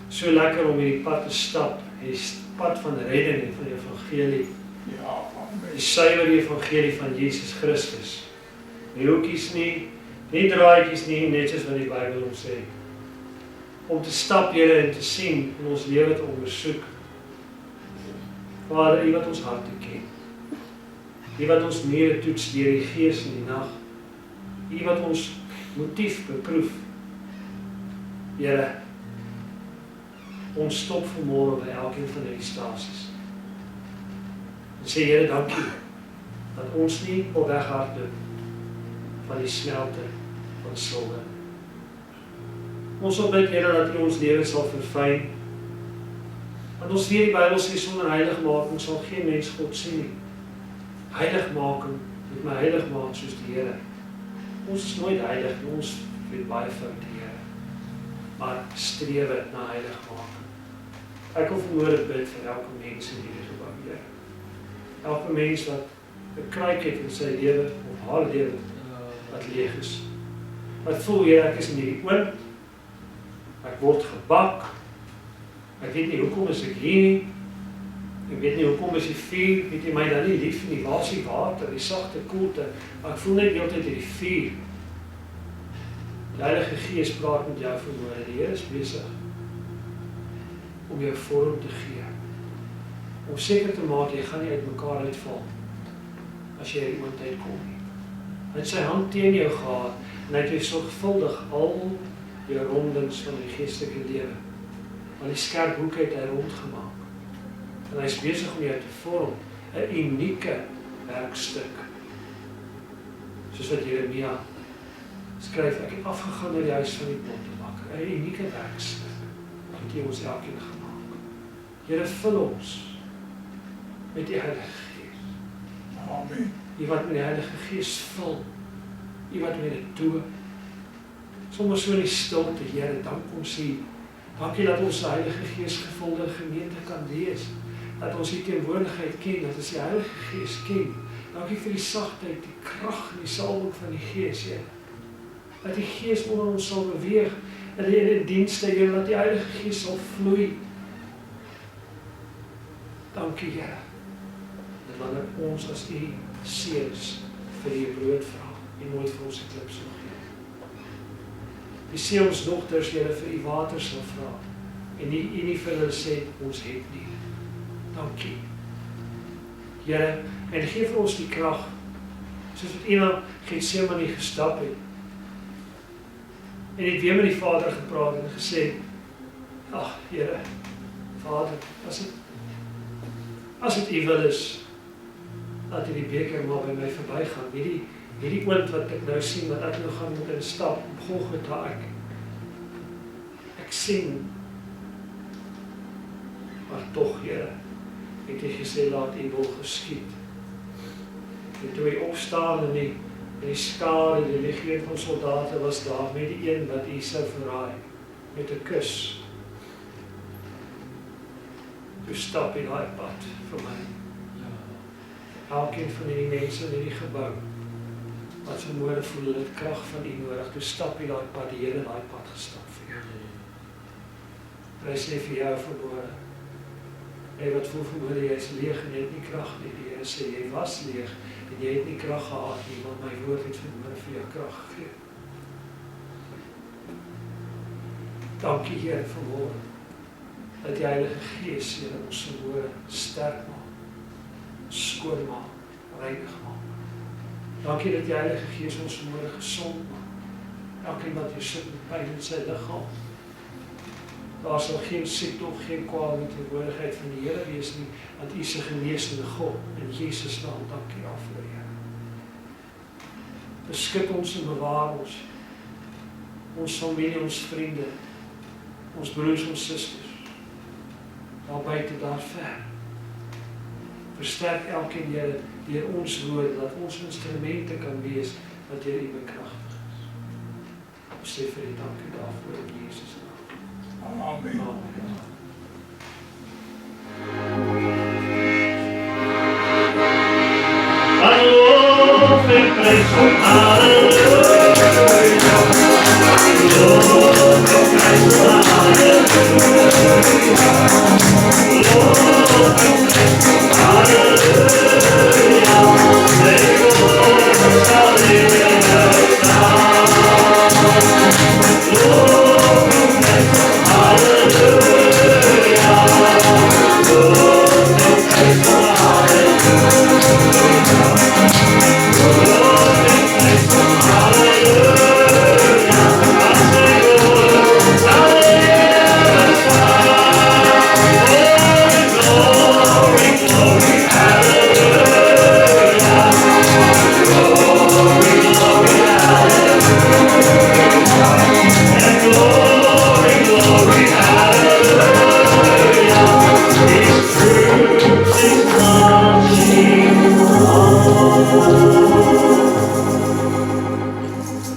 So lekker om hierdie pad te stap, die pad van redding en van die evangelie. Ja, Die suiwer evangelie van Jesus Christus. Nie hoekies nie, nie draadjies nie, net soos wat die Bybel ons sê. Om te stap, Here, en te sien, en ons lewe te ondersoek. Vader, U wat ons harte ken. U wat ons mure toets deur die Gees in die nag. U wat ons motief beproef. Here, ons stop vanmôre by elkeen van hierdie stasies. En sê, Here, dankie, dat ons nie op weg hardloop van die smelte van sonde. Ons wil bid, Here, dat U ons lewe sal verfyn. Want ons weet die Bybel sê, sonder heiligmaking sal geen mens God sien nie. Heiligmaking moet my heilig maak soos die Here. Ons is nooit heilig, ons weet baie foute, Here. Maar strewe na heiligmaking. Ek wil vanmôre bid vir elke mens in hierdie gebou, Here. Elke mens wat 'n kruik het in sy lewe of haar lewe wat leeg is. Wat voel, Here, ek is in hierdie oond. Ek word gebak. Ek weet nie hoekom is ek hier nie. Ek weet nie hoekom is die vuur, weet jy my dan nie lief nie. Waar is die water, die sagte koelte? Maar ek voel net heeltyd hierdie vuur. Die Heilige Gees praat met jou vanmôre. Die Here is besig om jou vorm te gee. Om seker te maak, jy gaan nie uit mekaar uitval as jy uit iemand uitkom nie. Hy het sy hand teen jou gehad en hy het jou sorgvuldig al jou rondings van die geestelike lewe. Al die skerp hoeke het hy rondgemaak. En hy is besig om jou te vorm, 'n unieke werkstuk. Soos wat Jeremia skryf, ek het afgegaan na die huis van die pottebakker, 'n unieke werkstuk, wat jy ons elkeen gemaak. Here, vul ons met die Heilige Gees. Amen. U wat met die Heilige Gees vul, U wat met dit doop. Soms so in die stilte, Here, dank ons U. Dankie dat ons die Heilige Gees gevulde gemeente kan wees. Dat ons die teenwoordigheid ken, dat ons die Heilige Gees ken. Dankie vir die sagtheid, die krag en die salwing van die Gees, Here. Dat die Gees onder ons sal beweeg, dat die dienste, Here, dat die Heilige Gees sal vloei. Dankie, Here. Dat wanneer ons as U seuns vir U brood vra, U nooit vir ons 'n klip sal gee. Die seelsdogters, Here, vir U water sal vra, en U nie vir hulle sê, ons het nie. Dankie. Here, en gee vir ons die krag, soos wat Ena Getsemane gestap het, en het weer met die Vader gepraat en gesê, ag, Here, Vader, as dit U wil is, laat die beker maar by my verbygaan. Hierdie oond wat ek nou sien, wat ek nou gaan moet instap, op Golgotha, ek sien, maar tog, Here, het U gesê, laat U wil geskied. En toe hy opstaan en die skare, die legion van soldate was daar, met die een wat U sou verraai, met 'n kus. Toe stap hy daai pad vir my. Elkeen van die mense in die gebou, wat vanmôre voel hulle het krag van U nodig, toe stap hy daai pad, die Here daai pad gestap vir jou. En hy sê vir jou vanmôre, jy wat voel vanmôre, jy is leeg en jy het nie krag nie, die Here sê, jy was leeg en jy het nie krag gehad nie, want my woord het vanmôre vir jou krag gegee. Dankie, Here, vanmôre, dat die Heilige Gees, Here, ons vanmôre sterk maak, skoon maak, reinig maak. Dankie dat die Heilige Gees ons vanmôre gesond maak. Elkeen wat hier sit met pyn in sy liggaam, Daar sal geen siekte of geen kwaal met teenwoordigheid van die Here wees nie, want U is 'n genesende God. In Jesus naam, dankie daarvoor, Here. Beskik ons en bewaar ons familie, ons vriende, ons broers, ons susters, daar buite, daar ver. Versterk elkeen, Here, deur ons woorde, dat ons instrumente kan wees wat deur U bekragtig is. Ons sê vir U dankie daarvoor in Jesus naam. Amen. Hallo, verprijs van alle